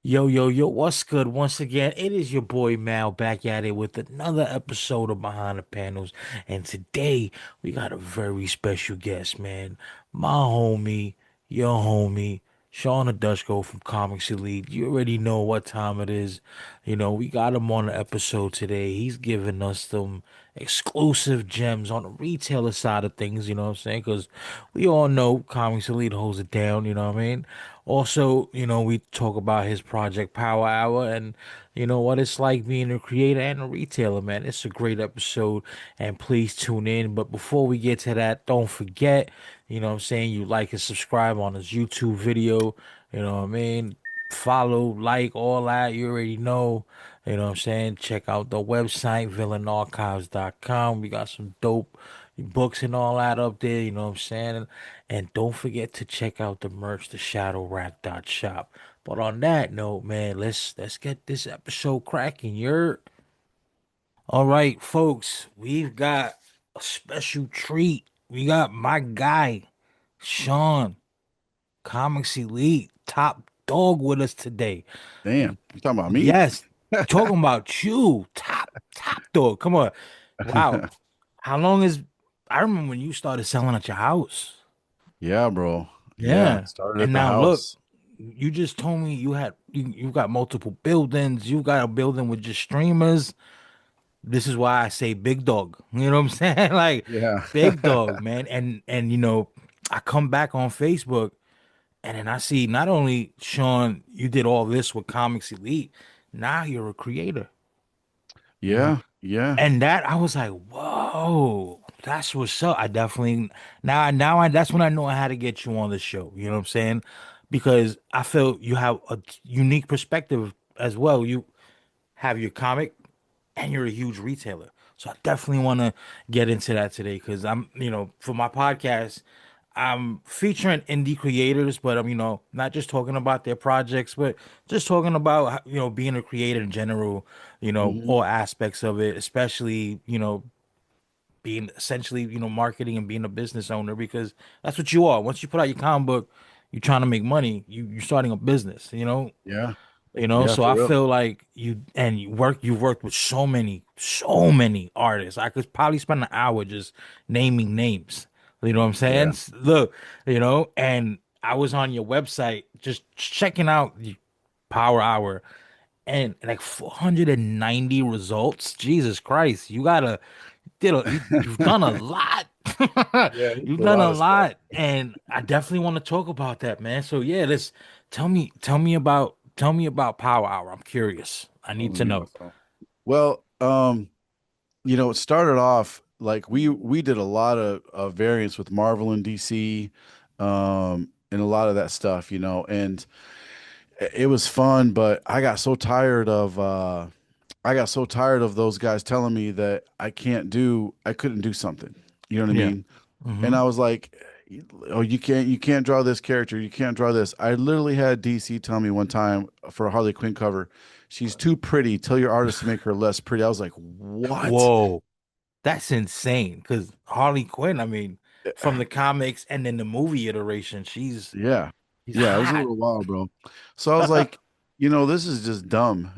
Yo, yo, yo, what's good? Once again, it is your boy Mal back at it with another episode of Behind the Panels. And today we got a very special guest, man. My homie, your homie, Shawn Hudachko from Comics Elite. You already know what time it is. We got him on the episode today. He's giving us some exclusive gems on the retailer side of things, you know what I'm saying? Because we all know Comics Elite holds it down, you know what I mean? Also, we talk about his project Power Hour and what it's like being a creator and a retailer, man. It's a great episode and please tune in. But before we get to that, don't forget, what I'm saying, you like and subscribe on his YouTube video, you know what I mean? Follow, like, all that. You already know. You know what I'm saying? Check out the website, villainarchives.com. We got some dope books and all that up there, you know what I'm saying? And don't forget to check out the merch, the shop. But on that note, man, let's get this episode cracking. You're all right, folks. We've got a special treat. We got my guy, Sean, Comics Elite, top dog with us today. Damn, you talking about me? Yes, talking about you, top dog. Come on. Wow. How long is I remember when you started selling at your house. Yeah, bro. Yeah, Yeah. started at And the now look, house. you just told me you got multiple buildings. You got a building with just streamers. This is why I say big dog. You know what I'm saying? Like Yeah. big dog, man. And I come back on Facebook and then I see not only Sean, you did all this with Comics Elite. Now you're a creator, you know. Yeah, yeah, And that I was like, whoa, that's what's up. I definitely now I that's when I know I had to get you on the show. You know what I'm saying? Because I feel you have a unique perspective as well. You have your comic and you're a huge retailer. So I definitely want to get into that today because for my podcast, I'm featuring indie creators, but I'm, not just talking about their projects, but just talking about, being a creator in general, hmm all aspects of it, especially, being essentially, marketing and being a business owner because that's what you are. Once you put out your comic book, you're trying to make money, you're starting a business, yeah, so for I real. feel like you've worked with so many artists. I could probably spend an hour just naming names. You know what I'm saying? Yeah, Look, and I was on your website just checking out the Power Hour and like 490 results. Jesus Christ, you've done a lot. yeah. He You've did a done lot a of stuff. lot, and I definitely want to talk about that, man. So yeah, let's tell me about Power Hour. I'm curious. I Oh, need let to me get my know. phone. Well, it started off like we did a lot of variants with Marvel and DC, and a lot of that stuff, and it was fun, but I got so tired of those guys telling me that I couldn't do something. You know what I Yeah. mean? And Hmm. I was like, "Oh, you can't draw this character. You can't draw this." I literally had DC tell me one time for a Harley Quinn cover, "She's too pretty. Tell your artist to make her less pretty." I was like, "What?" Whoa, that's insane. Because Harley Quinn, I mean, from the comics and then the movie iteration, Yeah. she's Yeah, it was a hot. little wild, bro. So I was like, this is just dumb,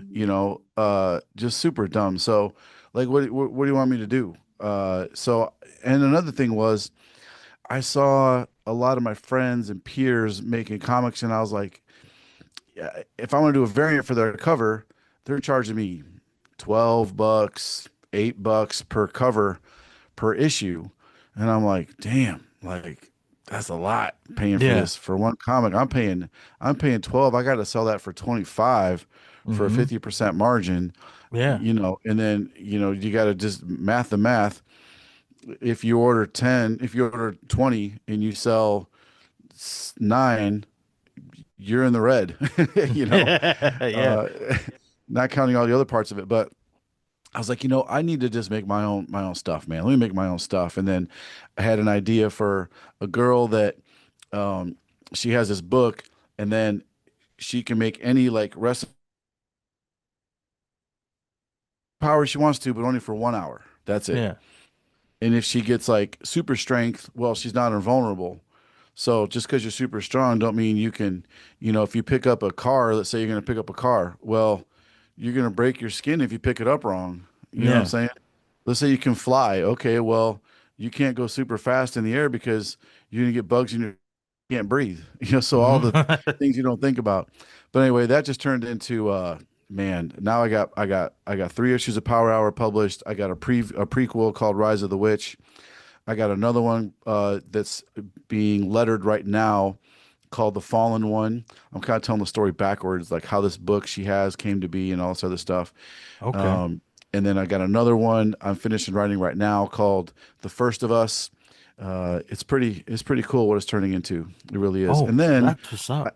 just super dumb. So like what do you want me to do? And another thing was I saw a lot of my friends and peers making comics, and I was like, yeah, if I want to do a variant for their cover, they're charging me $12, $8 per cover per issue. And I'm like, damn, like that's a lot paying for Yeah. this for one comic. I'm paying 12. I got to sell that for 25 for a Hmm. 50% margin, Yeah. and then, you got to just math the math. If you order 20 and you sell nine, you're in the red, you know, Yeah. uh, not counting all the other parts of it. But I was like, I need to just make my own stuff, man. Let me make my own stuff. And then I had an idea for a girl that um, she has this book, and then she can make any like recipe power she wants to, but only for 1 hour. That's it. Yeah. And if she gets like super strength, well, she's not invulnerable. So just because you're super strong don't mean you can, if you pick up a car, let's say you're going to pick up a car, well, you're going to break your skin if you pick it up wrong. You know what I'm Yeah. saying? Let's say you can fly. Okay, well, you can't go super fast in the air because you're going to get bugs in your you can't breathe. So all the Mhm. things you don't think about. But anyway, that just turned into man, now I got 3 issues of Power Hour published. I got a prequel called Rise of the Witch. I got another one that's being lettered right now called The Fallen One. I'm kind of telling the story backwards, like how this book she has came to be and all this other stuff. Okay. Um, and then I got another one I'm finishing writing right now called The First of Us. It's pretty cool what it's turning into. It really is. Oh, And then that's what's I, up.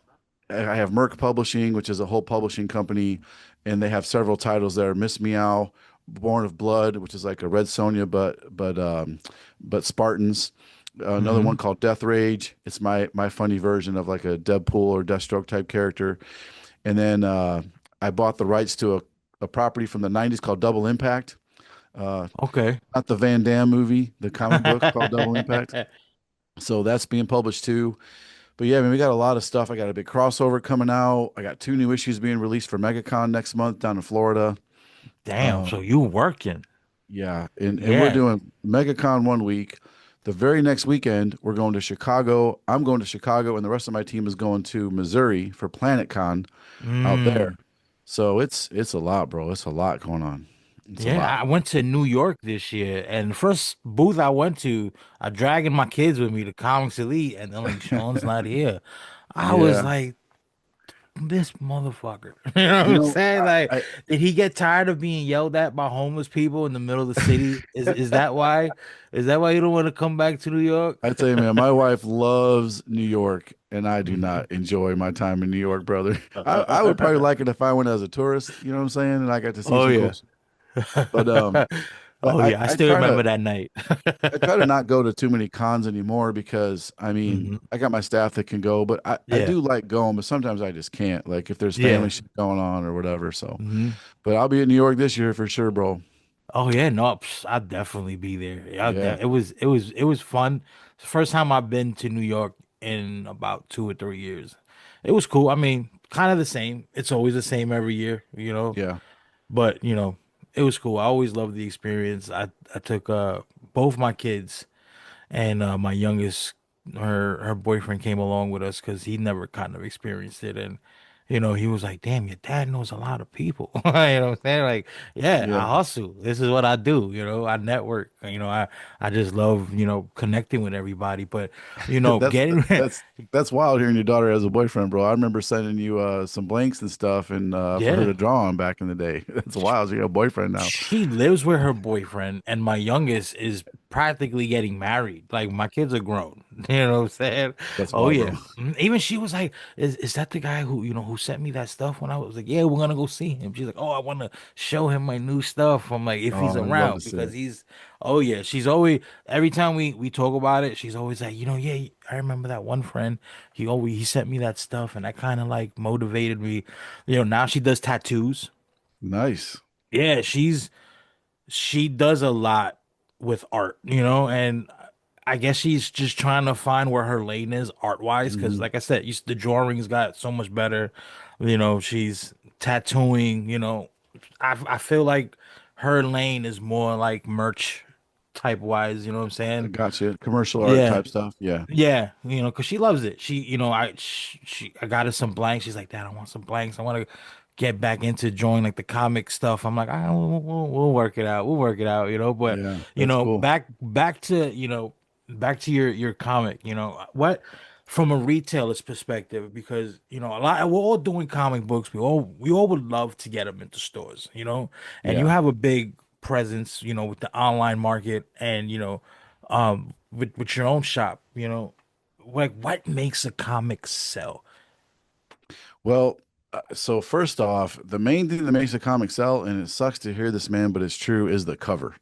I have Merck Publishing, which is a whole publishing company, and they have several titles there. Miss Meow, Born of Blood, which is like a Red Sonja, but Spartans. Another Hmm. one called Death Rage. It's my funny version of like a Deadpool or Deathstroke type character. And then I bought the rights to a property from the '90s called Double Impact. Uh, Okay. Not the Van Damme movie, the comic book called Double Impact. So that's being published too. But yeah, I mean, we got a lot of stuff. I got a big crossover coming out. I got 2 new issues being released for MegaCon next month down in Florida. Damn. Um, So you working? yeah, and we're Yeah. doing MegaCon one week. The very next weekend, we're going to Chicago. I'm going to Chicago, and the rest of my team is going to Missouri for PlanetCon out there. Mm. So it's a lot, bro. It's a lot going on. It's a Yeah, lot. I went to New York this year, and the first booth I went to, I dragging my kids with me to Comics Elite, and then like Sean's not here. I was Yeah. like, this motherfucker. You know what You I'm know, saying? Like, I did he get tired of being yelled at by homeless people in the middle of the city? Is that why? Is that why you don't want to come back to New York? I tell you, man, my wife loves New York, and I do Mhm. not enjoy my time in New York, brother. I would probably like it if I went as a tourist, you know what I'm saying? And I got to see Oh some cool yeah. stuff. But Oh I, yeah, I I still try remember to that night. I try to not go to too many cons anymore because I mean Hmm. I got my staff that can go, but I Yeah. do like going, but sometimes I just can't. Like if there's family Yeah. shit going on or whatever. So, Hmm. but I'll be in New York this year for sure, bro. Oh yeah, no, I'd definitely be there. Yeah, Yeah, it was fun. It's the first time I've been to New York in about 2 or 3 years. It was cool. I mean, kind of the same. It's always the same every year, yeah, but it was cool. I always loved the experience. I took both my kids and my youngest, her boyfriend came along with us because he never kind of experienced it, and he was like, "Damn, your dad knows a lot of people." You know what I'm saying? Like, yeah, I yeah. hustle. This is what I do. I network. I just love connecting with everybody. But That's getting that's that's wild hearing your daughter has a boyfriend, bro. I remember sending you some blanks and stuff and for her yeah. to draw on back in the day. That's wild. You got a boyfriend now. She lives with her boyfriend, and my youngest is practically getting married. Like my kids are grown. You know what I'm saying? That's Oh wild, yeah. bro. Even she was like, "Is that the guy who sent me that stuff?" When I was like, "Yeah, we're gonna go see him." She's like, "Oh, I want to show him my new stuff." I'm like, "If he's Oh, I'd love to around," see because it. he's. Oh yeah, she's always every time we talk about it, she's always like, "Yeah, I remember that one friend. He sent me that stuff, and that kind of like motivated me." Now she does tattoos. Nice. Yeah, she does a lot with art, and I guess she's just trying to find where her lane is art wise. Because, Hmm. like I said, the drawings got so much better. She's tattooing. I feel like her lane is more like merch type wise. You know what I'm I saying? got you. Commercial art Yeah, type stuff. Yeah. yeah, because she loves it. I got her some blanks. She's like, Dad, I want some blanks. I want to get back into drawing like the comic stuff. I'm like, we'll work it out. We'll work it out, But Yeah. That's cool. back to your comic. What from a retailer's perspective, because a lot we're all doing comic books. We all would love to get them into stores, and you Yeah. have a big presence, with the online market and with your own shop, like what makes a comic sell? Well, so first off, the main thing that makes a comic sell, and it sucks to hear this, man, but it's true, is the cover.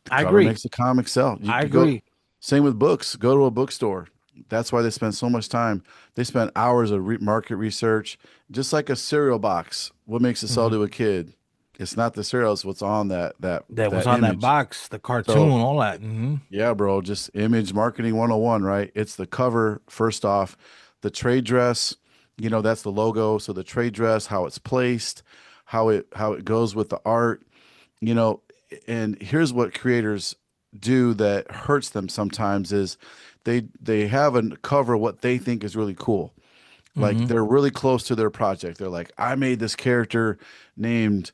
The I cover agree. makes the comic sell. You I could go, agree. same with books. Go to a bookstore. That's why they spend so much time. They spend hours of market research, just like a cereal box. What makes it sell Hmm. to a kid? It's not the cereal, it's what's on That was that on that image. box, the cartoon, So all that. Hmm. yeah, bro, just image marketing 101, right? It's the cover, first off, the trade dress, that's the logo. So the trade dress, how it's placed, how it goes with the art, you know, and here's what creators do that hurts them sometimes is they have a cover what they think is really cool. Like Hmm. they're really close to their project. They're like, I made this character named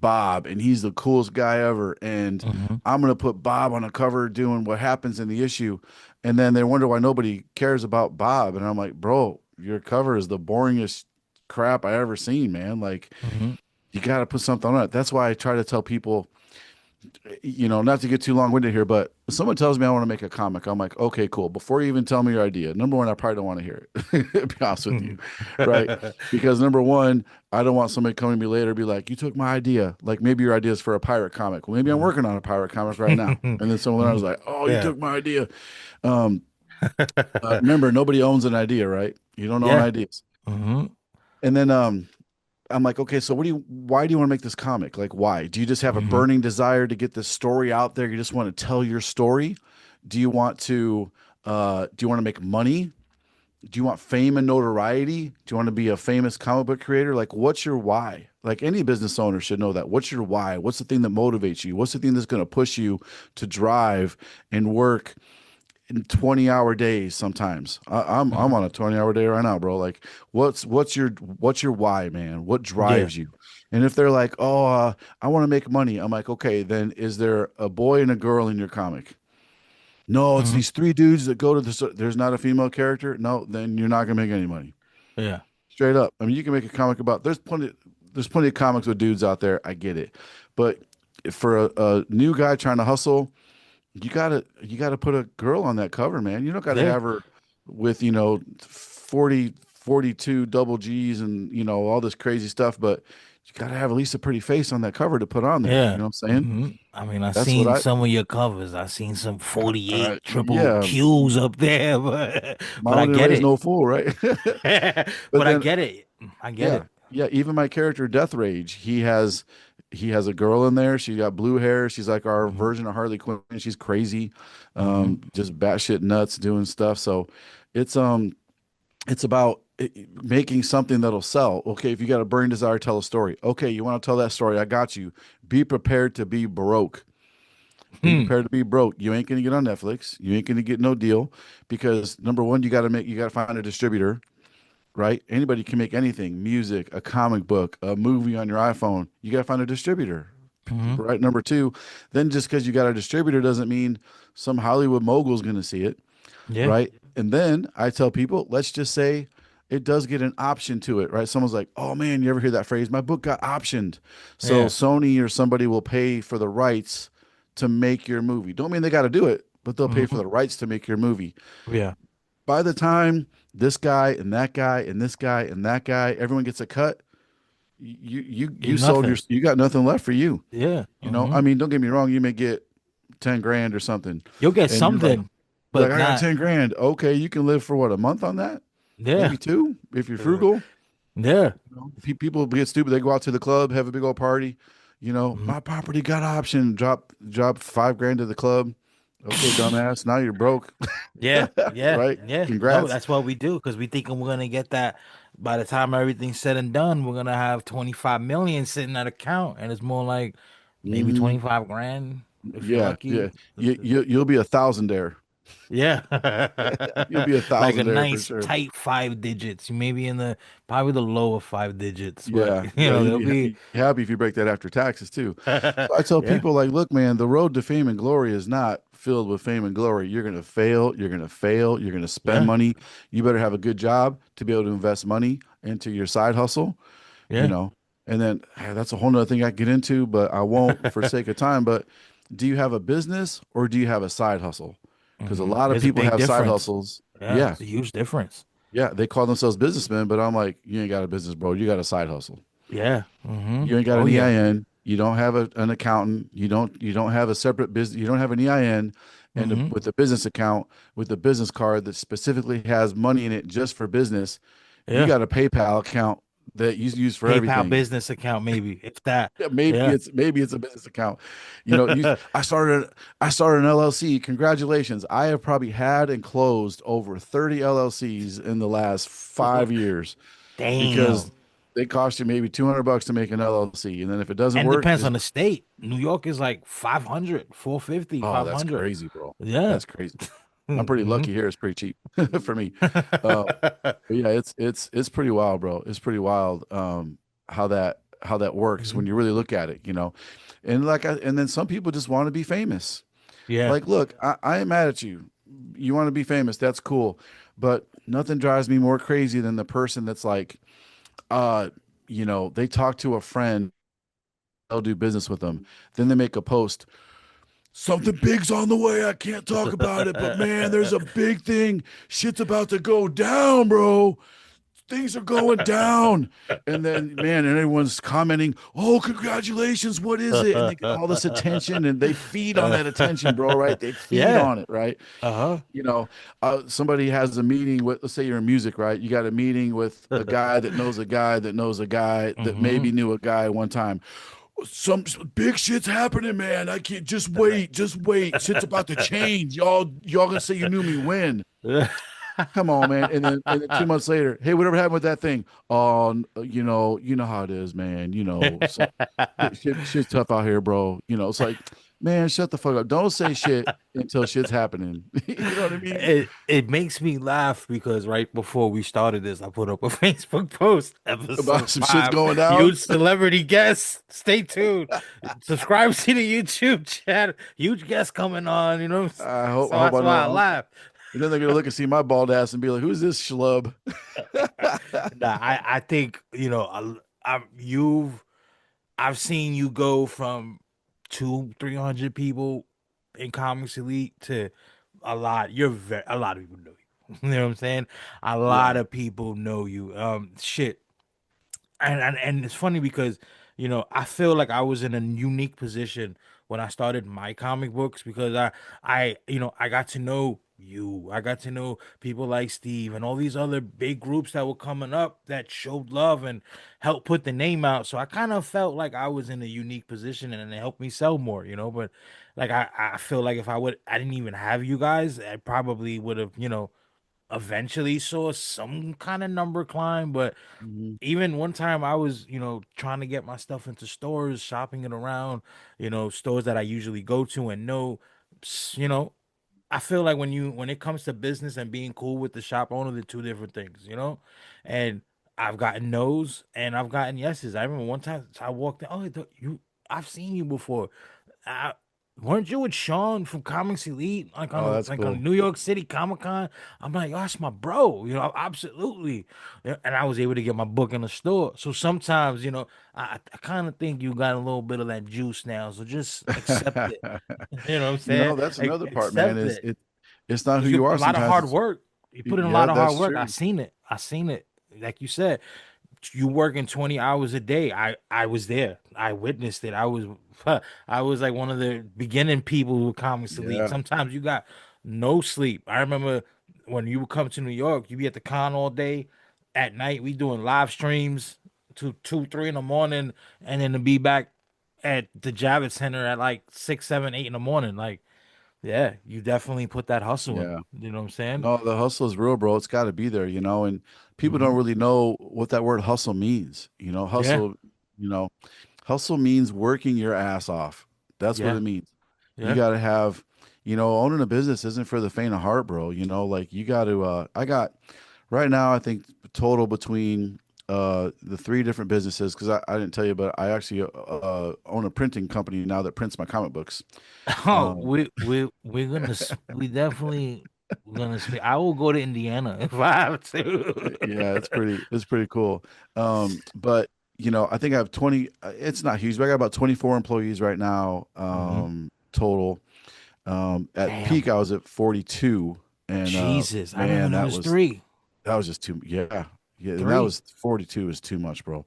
Bob, and he's the coolest guy ever. And Hmm. I'm gonna put Bob on a cover doing what happens in the issue. And then they wonder why nobody cares about Bob. And I'm like, bro, your cover is the boringest crap I ever seen, man. Like, Hmm. you got to put something on it. That's why I try to tell people, not to get too long-winded here, but if someone tells me I want to make a comic, I'm like, okay, cool. Before you even tell me your idea, number one, I probably don't want to hear it. To be honest with you, right? Because number one, I don't want somebody coming to me later be like, you took my idea. Like maybe your idea is for a pirate comic. Well, maybe I'm working on a pirate comic right now. And then someone else is like, oh, you Yeah. took my idea. Um, remember, nobody owns an idea, right? You don't own Yeah. ideas. Hmm. And then I'm like, okay, so why do you want to make this comic? Like, why? Do you just have a Hmm. burning desire to get this story out there? You just want to tell your story? Do you want to make money? Do you want fame and notoriety? Do you want to be a famous comic book creator? Like, what's your why? Like any business owner should know that. What's your why? What's the thing that motivates you? What's the thing that's going to push you to drive and work in 20-hour days sometimes. I'm Hmm. on a 20-hour day right now, bro. Like what's your why, man? What Yeah. drives you? And if they're like, "Oh, I want to make money." I'm like, "Okay, then is there a boy and a girl in your comic?" No, it's Hmm. these three dudes that go to there's not a female character. No, then you're not going to make any money. Yeah. Straight up. I mean, you can make a comic about there's plenty of comics with dudes out there. I get it. But for a new guy trying to hustle, you gotta put a girl on that cover, man. You don't gotta Yeah. have her with 42 double G's and all this crazy stuff, but you gotta have at least a pretty face on that cover to put on there. You Yeah. know what I'm saying? Hmm. I mean, I That's what seen I some of your covers. I seen some 48 triple yeah. Qs up there, but Mama I didn't get raise it. no fool, right? But But I then get it. I get yeah, it. yeah. Even my character Death Rage, he has a girl in there. She got blue hair. She's like our Hmm. version of Harley Quinn. She's crazy, Hmm. just batshit nuts doing stuff. So it's it's about making something that'll sell. Okay, if you got a burning desire, tell a story. Okay, you want to tell that story? I got you. Be prepared to be broke. Be Hmm. prepared to be broke. You ain't gonna get on Netflix. You ain't gonna get no deal because number one, you gotta find a distributor, right? Anybody can make anything, music, a comic book, a movie on your iPhone. You got to find a distributor, Hmm. right? Number two, then just because you got a distributor doesn't mean some Hollywood mogul is going to see it, Yeah. right? And then I tell people, let's just say it does get an option to it, right? Someone's like, oh man, you ever hear that phrase? My book got optioned. So Yeah. Sony or somebody will pay for the rights to make your movie. Don't mean they got to do it, but they'll pay for Hmm. the rights to make your movie. Yeah. By the time this guy and that guy and this guy and that guy, everyone gets a cut, You're you sold nothing. you got nothing left for you. Yeah. I Hmm. mean, don't get me wrong, you may get 10 grand or something, You'll get and something, you're but like, I got not. 10 grand. Okay, you can live for what, a month on that? Yeah. Maybe two, if you're Uh, frugal. yeah. People get stupid. They go out to the club, have a big old party. Mhm. My property got option. Drop 5 grand to the club. Okay, dumbass. Now you're broke, Yeah, yeah, right? yeah. No, Congrats. that's what we do because we thinking we're gonna get that by the time everything's said and done, we're gonna have 25 million sitting at account, and it's more like maybe Hmm. 25 grand if you're Yeah, yeah. lucky. You'll be a thousandaire. Yeah. You'll be a Like a thousandaire for nice sure. tight five digits, maybe in the probably the lower five digits, but Yeah, yeah, there'll be you'd be happy if you break that after taxes too. So I tell yeah, people like, look, man, the road to fame and glory is not filled with fame and glory. You're gonna fail, you're gonna fail, you're gonna spend yeah, money. You better have a good job to be able to invest money into your side hustle, you yeah. know. And then that's a whole nother thing I get into, but I won't for sake of time. But do you have a business or do you have a side hustle? Because a lot of There's a people big have side difference. hustles. Yeah, Yeah, it's a huge difference. yeah, they call themselves businessmen, but I'm like, you ain't got a business, bro. You got a side hustle. Yeah. You ain't got Oh an yeah. EIN. You don't have an accountant. You don't have a separate business. You don't have an EIN and Hmm. with a business account with a business card that specifically has money in it just for business. You Yeah. got a PayPal account that you use for PayPal everything. business account, maybe if that. Yeah, Yeah. maybe it's a business account. I started an LLC. Congratulations. I have probably had and closed over 30 LLCs in the last 5 years because Damn. they cost you maybe $200 to make an LLC. And then if it doesn't And work, depends just on the state. New York is like 500, 450, oh, five that's hundred. crazy, bro. Yeah. That's crazy. I'm pretty Mhm. lucky here. It's pretty cheap for me. But yeah, it's pretty wild, bro. It's pretty wild how that works when Mhm. you really look at it, you know. And then some people just want to be famous. Yeah. Like, look, I ain't mad at you. You want to be famous, that's cool. But nothing drives me more crazy than the person that's like, uh, they talk to a friend, they'll do business with them. Then they make a post. Something big's on the way. I can't talk about it, but man, there's a big thing. Shit's about to go down, bro. Things are going down. And then, man, and everyone's commenting, oh, congratulations. What is it? And they get all this attention and they feed on that attention, bro, right? They feed Yeah. on it, right? Uh-huh. You know, somebody has a meeting with, let's say you're in music, right? You got a meeting with a guy that knows a guy that knows a guy that Hmm. maybe knew a guy one time. Some big shit's happening, man. I can't just wait, just wait. Shit's about to change. Y'all gonna say you knew me when? Come on, man. And then 2 months later, hey, whatever happened with that thing? Oh, you know how it is, man. So shit's tough out here, bro. It's like, man, shut the fuck up. Don't say shit until shit's happening. You know what I mean? It makes me laugh because right before we started this, I put up a Facebook post, About episode some shit's 5, going down. huge celebrity guest. Stay tuned. Subscribe to the YouTube channel. Huge guest coming on, I So hope that's I why I know. laugh. And then they're gonna look and see my bald ass and be like, "Who's this schlub?" Nah, I think, I've seen you go from 300 people in Comics Elite to a lot of people know you. You know what I'm saying? A lot Yeah. of people know you. Shit. And it's funny because I feel like I was in a unique position when I started my comic books because I got to know you. I got to know people like Steve and all these other big groups that were coming up that showed love and helped put the name out. So I kind of felt like I was in a unique position and it helped me sell more, but like I feel like if I didn't even have you guys, I probably would have, eventually saw some kind of number climb, but Mhm. even one time I was, trying to get my stuff into stores, shopping it around, stores that I usually go to and know, s- you know, I feel like when it comes to business and being cool with the shop owner, they're two different things. And I've gotten no's and I've gotten yeses. I remember one time I walked in, oh, I've seen you before. I, weren't you with Shawn from Comics Elite, like Oh, that's on cool. New York City Comic Con? I'm like, oh, that's my bro, absolutely. Yeah, and I was able to get my book in the store. So sometimes, I kind of think you got a little bit of that juice now. So just accept it. You know what I'm saying? That's another part, man. Accept Is it. it? It's not who Because you a are. lot of Sometimes hard it's work. You put in a lot yeah, of hard that's work. true. I seen it. Like you said, you working 20 hours a day. I was there. I witnessed it. I was like one of the beginning people with Comics Elite. Yeah, Sometimes you got no sleep. I remember when you would come to New York, you be at the con all day. At night, we doing live streams to 2, 3 in the morning, and then to be back at the Javits Center at like 6, 7, 8 in the morning. Like, yeah, you definitely put that hustle in. yeah. You know what I'm saying? No, the hustle is real, bro. It's got to be there, and people Hmm. don't really know what that word hustle means. Yeah, You know, hustle means working your ass off. That's what yeah, it means. You yeah. got to have, owning a business isn't for the faint of heart, bro. Like you got to, I got right now, I think total between the three different businesses, because I didn't tell you, but I actually own a printing company now that prints my comic books. Oh, Um, we definitely gonna speak. I will go to Indiana if I have yeah, to. it's pretty cool. But I think I have 20, it's not huge, but I got about 24 employees right now, Hmm. total. At peak, Damn, I was at 42, and Jesus! I remember man, there was three, that was just too, yeah, yeah, and that three. was 42 is too much, bro.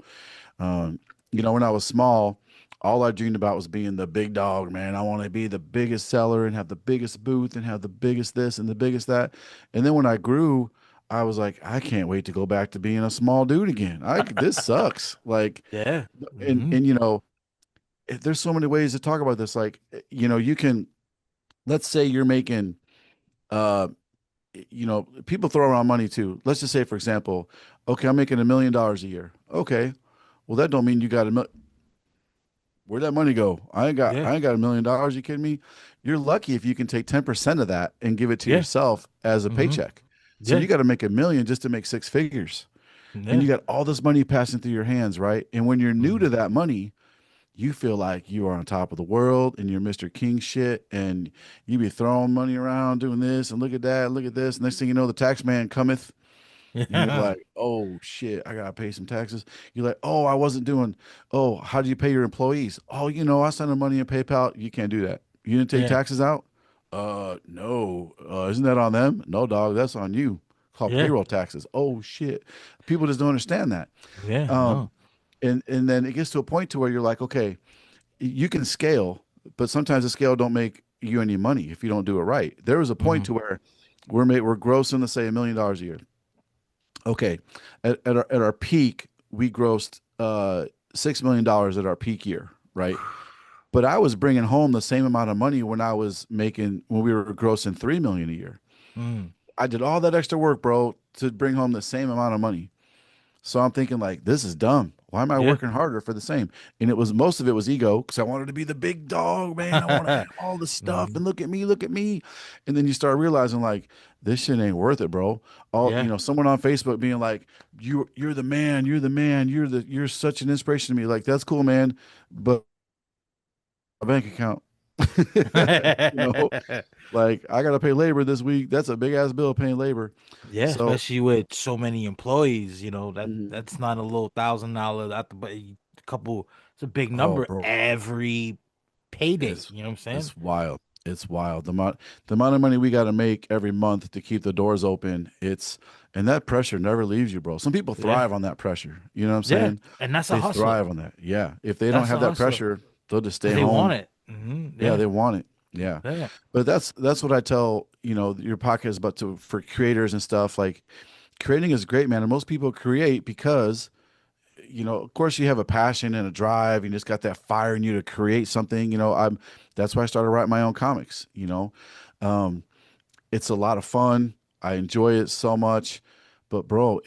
Um, when I was small, all I dreamed about was being the big dog, man. I want to be the biggest seller and have the biggest booth and have the biggest this and the biggest that. And then when I grew, I was like, I can't wait to go back to being a small dude again. This sucks. Like, Yeah. and Hmm. and there's so many ways to talk about this. Like, you can, let's say you're making, uh, people throw around money too. Let's just say, for example, okay, I'm making $1 million a year. Okay, well, that don't mean you got where'd that money go? Yeah. I ain't got $1 million. You kidding me? You're lucky if you can take 10% of that and give it to Yeah. yourself as a Hmm. paycheck. So Yeah. you got to make 1 million just to make six figures. And Yeah. you got all this money passing through your hands, right? And when you're new to Hmm. that money, you feel like you are on top of the world and you're Mr. King shit. And you be throwing money around doing this and look at that, look at this. Next thing you know, the tax man cometh and you're Yeah. like, oh shit, I gotta pay some taxes. You're like, oh, I wasn't doing. Oh, how do you pay your employees? Oh, I send them money in PayPal. You can't do that. You didn't take Yeah. taxes out? No. Isn't that on them? No, dog, that's on you. Called Yeah. payroll taxes. Oh shit. People just don't understand that. Yeah. Um, No. and then it gets to a point to where you're like, okay, you can scale, but sometimes the scale don't make you any money if you don't do it right. There was a point Hmm. to where we're grossing, let's say, $1 million a year. Okay. At our peak, we grossed $6 million at our peak year, right? But I was bringing home the same amount of money when we were grossing 3 million a year. Mm. I did all that extra work, bro, to bring home the same amount of money. So I'm thinking like, this is dumb. Why am I Yeah. working harder for the same? And it was most of it was ego because I wanted to be the big dog, man. I want to have all the stuff Hmm. and look at me, look at me. And then you start realizing like this shit ain't worth it, bro. Yeah. Someone on Facebook being like, you're the man, you're the man, you're such an inspiration to me. Like, that's cool, man. But a bank account. You know, like I gotta pay labor this week. That's a big ass bill paying labor. Yeah, So, especially with so many employees, that mhm. that's not a little $1,000 out the but a couple. It's a big Oh, number bro. every payday. It's You know what I'm saying? it's wild. It's wild. The amount of money we got to make every month to keep the doors open. And that pressure never leaves you, bro. Some people Yeah, thrive on that pressure. You know what I'm yeah, saying? and that's a They hustle. thrive on that. Yeah. If they don't That's have a that hustle pressure, they'll just stay because they want home. it. Yeah, Yeah, they want it. Yeah. yeah. But that's what I tell, your podcast about for creators and stuff. Like, creating is great, man. And most people create because of course you have a passion and a drive, and you just got that fire in you to create something. That's why I started writing my own comics. Um, it's a lot of fun. I enjoy it so much, but bro,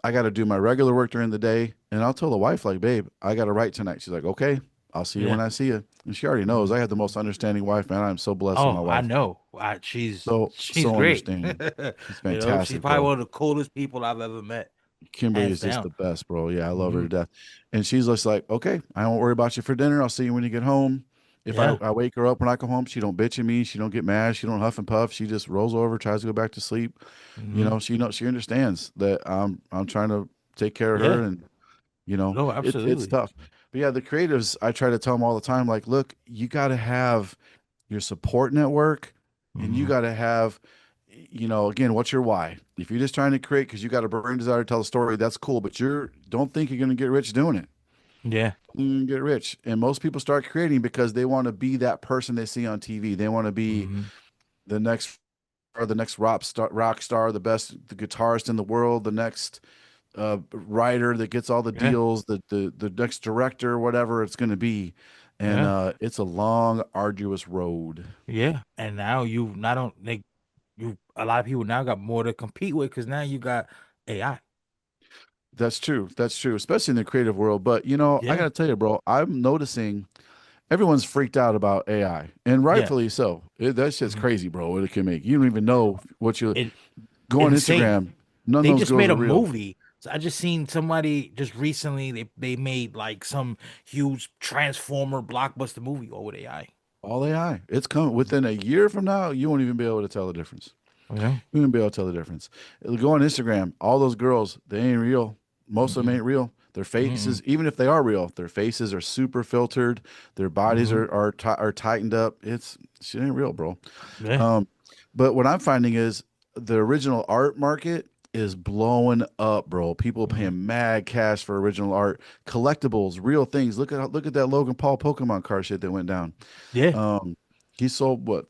I got to do my regular work during the day, and I'll tell the wife like, babe, I got to write tonight. She's like, okay, I'll see you when Yeah. I see you, and she already knows. Mhm. I have the most understanding wife, man. I'm so blessed with my Oh, I wife. know. She's So she's so great. understanding. She's She's fantastic, probably bro. one of the coolest people I've ever met, Kimberly hands is just down. the best, bro. Yeah, I love her Hmm. to death. And she's just like, okay, I won't worry about you for dinner. I'll see you when you get home. If I, Yeah. I wake her up when I come home, she don't bitch at me. She don't get mad. She don't huff and puff. She just rolls over, tries to go back to sleep. Hmm. She understands that I'm trying to take care of her, Yeah. and No, it's absolutely. tough. But yeah, the creatives, I try to tell them all the time, like, look, you got to have your support network, and you Hmm. got to have, again, what's your why? If you're just trying to create because you got a burning desire to tell a story, that's cool. But don't think you're going to get rich doing it. Yeah. You can get rich. And most people start creating because they want to be that person they see on TV. They want to be Hmm. the next or the next rock star, the guitarist in the world, the next writer that gets all the Yeah. deals, the next director, whatever it's going to be. And Yeah. it's a long, arduous road. Yeah. And now you not on like you a lot of people now got more to compete with because now you got AI. That's true. That's true, especially in the creative world. But I Yeah. gotta tell you, bro, I'm noticing everyone's freaked out about AI, and Yeah. rightfully so. That shit's Hmm. crazy, bro. What it can make. You don't even know what you It go on insane. Instagram. None of They those just girls made are a real. movie. So I just seen somebody just recently they made like some huge Transformer blockbuster movie over with AI. All AI. It's coming within a year from now. You won't even be able to tell the difference. Yeah. You won't be able to tell the difference. It'll go on Instagram. All those girls, they ain't real. Most of them Mm-mm. ain't real. Their Mm-mm. faces, even if they are real, their faces are super filtered. Their bodies Mm-hmm. are tightened up. It's Shit ain't real, bro. Yeah. Um, but what I'm finding is the original art market is blowing up, bro. People Mm-hmm. paying mad cash for original art, collectibles, real things. Look at that Logan Paul Pokemon card shit that went down. Yeah. Um, he sold what?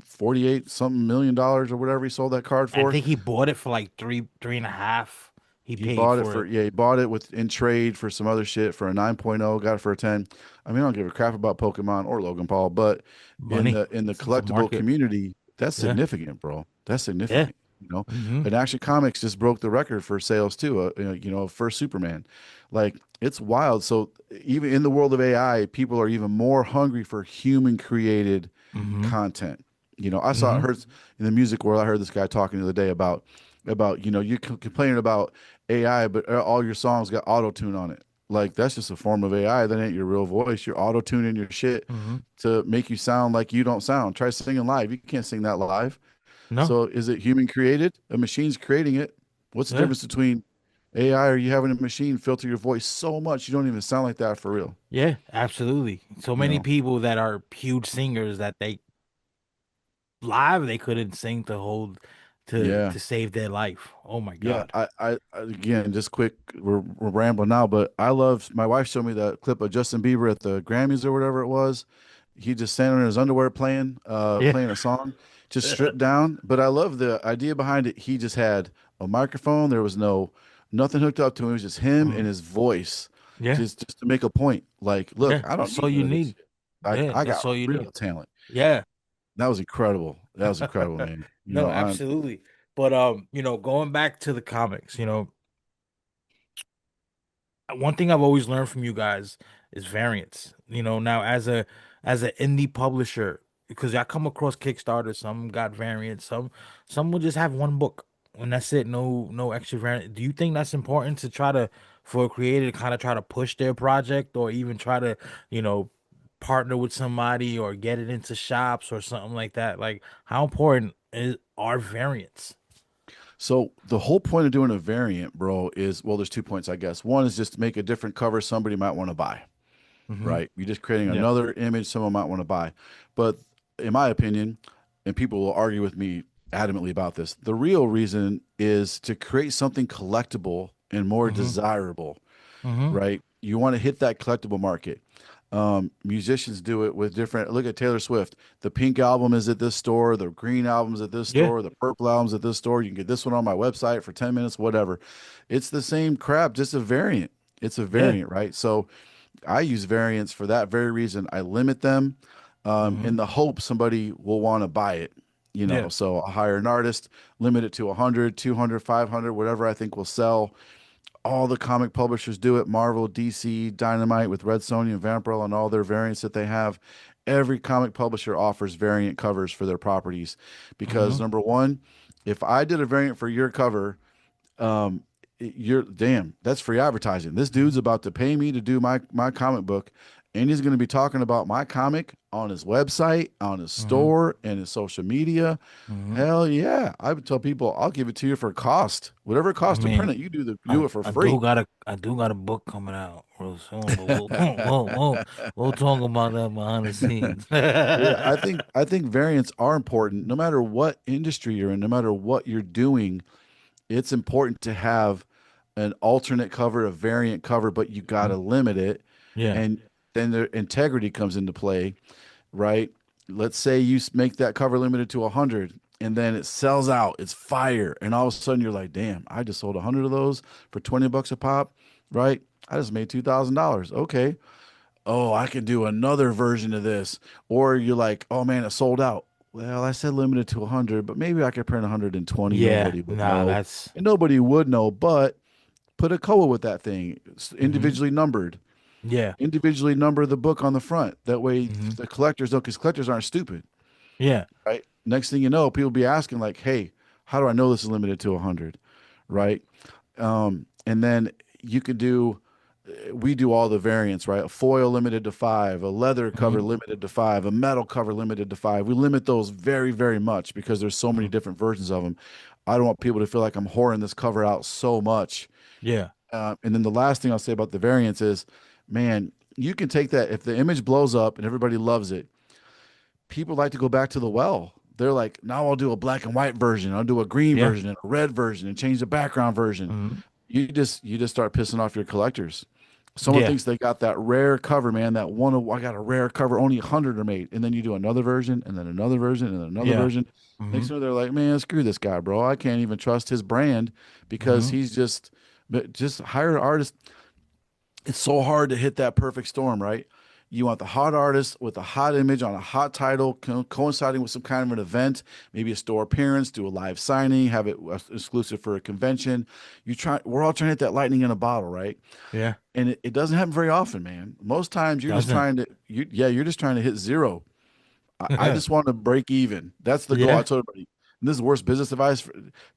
48 something million dollars or whatever he sold that card I for. think he bought it for like three and a half. He He paid bought it for for, it. yeah, he bought it with in trade for some other shit for a 9.0, got it for a 10. I mean, I don't give a crap about Pokemon or Logan Paul, but Money. in the It's a collectible market. community, that's Yeah. significant, bro. That's Yeah. significant. You know, Mm-hmm. and Action Comics just broke the record for sales too. First Superman, like it's wild. So even in the world of AI, people are even more hungry for human created Mm-hmm. content. I Mm-hmm. heard in the music world, I heard this guy talking the other day about you complaining about AI, but all your songs got auto tune on it. Like that's just a form of AI. That ain't your real voice. You're auto tuning your shit Mm-hmm. to make you sound like you don't sound. Try singing live. You can't sing that live. No. So is it human created? A machine's creating it. What's the Yeah. difference between AI or you having a machine filter your voice so much you don't even sound like that for real? Yeah, absolutely. So You many know? people that are huge singers that they live they couldn't sing to hold Yeah. to save their life. Oh my Yeah, God. again, just quick, we're rambling now, but I love, my wife showed me that clip of Justin Bieber at the Grammys or whatever it was. He just standing in his underwear Yeah. playing a song, just stripped down. But I love the idea behind it. He just had a microphone. There was nothing hooked up to him. It was just him and Mm. his voice, Yeah. just to make a point. Like, look, Yeah. I don't That's all need none you of this need. shit. Yeah, I that's got all you real need. talent. Yeah. That was incredible. That was incredible, man. No, absolutely. But going back to the comics, one thing I've always learned from you guys is variance. Now as an indie publisher, because I come across Kickstarter, some got variants, some will just have one book and that's it. No extra variant. Do you think that's important to try to for a creator to kind of try to push their project or even try to, you know, partner with somebody or get it into shops or something like that? Like how important are variants? So the whole point of doing a variant, bro, is, well, there's 2 points, I guess. One is just to make a different cover somebody might want to buy, Hmm. right? You're just creating Yeah. another image someone might want to buy. But in my opinion, and people will argue with me adamantly about this, the real reason is to create something collectible and more Hmm. desirable, Hmm. right? You want to hit that collectible market. Musicians do it with different. Look at Taylor Swift. The pink album is at this store. The green album's at this Yeah. store. The purple album's at this store. You can get this one on my website for 10 minutes, whatever. It's the same crap, just a variant. It's a Yeah. variant, right? So I use variants for that very reason. I limit them in Hmm. the hope somebody will want to buy it. Yeah. So I'll hire an artist, limit it to 100, 200, 500, whatever I think will sell. All the comic publishers do it. Marvel, DC, Dynamite with Red Sonja and Vampirella and all their variants that they have. Every comic publisher offers variant covers for their properties because Hmm. number one, if I did a variant for your cover, um, you're damn, that's free advertising. This dude's about to pay me to do my comic book, and he's going to be talking about my comic on his website, on his Hmm. store, and his social media. Hmm. Hell yeah. I would tell people I'll give it to you for cost. Whatever it I costs to print mean, it, do it for free. I do got a book coming out real soon, but we'll talk about that behind the scenes. Yeah, I think variants are important. No matter what industry you're in, no matter what you're doing, it's important to have an alternate cover, a variant cover, but you got to limit it. Yeah. And then the integrity comes into play, right? Let's say you make that cover limited to 100 and then it sells out. It's fire. And all of a sudden you're like, damn, I just sold 100 of those for 20 bucks a pop, right? I just made $2,000. Okay. Oh, I could do another version of this. Or you're like, oh man, it sold out. Well, I said limited to 100, but maybe I could print 120. Yeah. Nobody would Nah, know. that's And nobody would know, but put a color with that thing, hmm individually numbered. yeah. Individually number the book on the front. That way Hmm. the collectors don't, because collectors aren't stupid, Yeah. right? Next thing you know, people be asking like, hey, how do I know this is limited to 100? Right? And then you could do, we do all the variants, right? A foil limited to five, a leather cover Hmm. limited to five, a metal cover limited to five. We limit those very, very much because there's so many Hmm. different versions of them. I don't want people to feel like I'm whoring this cover out so much. Yeah. And then the last thing I'll say about the variants is, man, you can take that if the image blows up and everybody loves it. People like to go back to the well. They're like, now I'll do a black and white version. I'll do a green Yeah. version and a red version and change the background version. Hmm. You just start pissing off your collectors. Someone Yeah. thinks they got that rare cover, man. That one, I got a rare cover, only 100 are made. And then you do another version, and then another version, and then another Yeah. version. Mm-hmm. Next thing they're like, man, screw this guy, bro. I can't even trust his brand because Mm-hmm. he's just hire an artist. It's so hard to hit that perfect storm, right? You want the hot artist with a hot image on a hot title, coinciding with some kind of an event, maybe a store appearance, do a live signing, have it exclusive for a convention. We're all trying to hit that lightning in a bottle, right? Yeah. And it doesn't happen very often, man. Most times Doesn't. you're just trying to hit zero. I just want to break even. That's the goal. I Yeah. told everybody. And this is the worst business advice.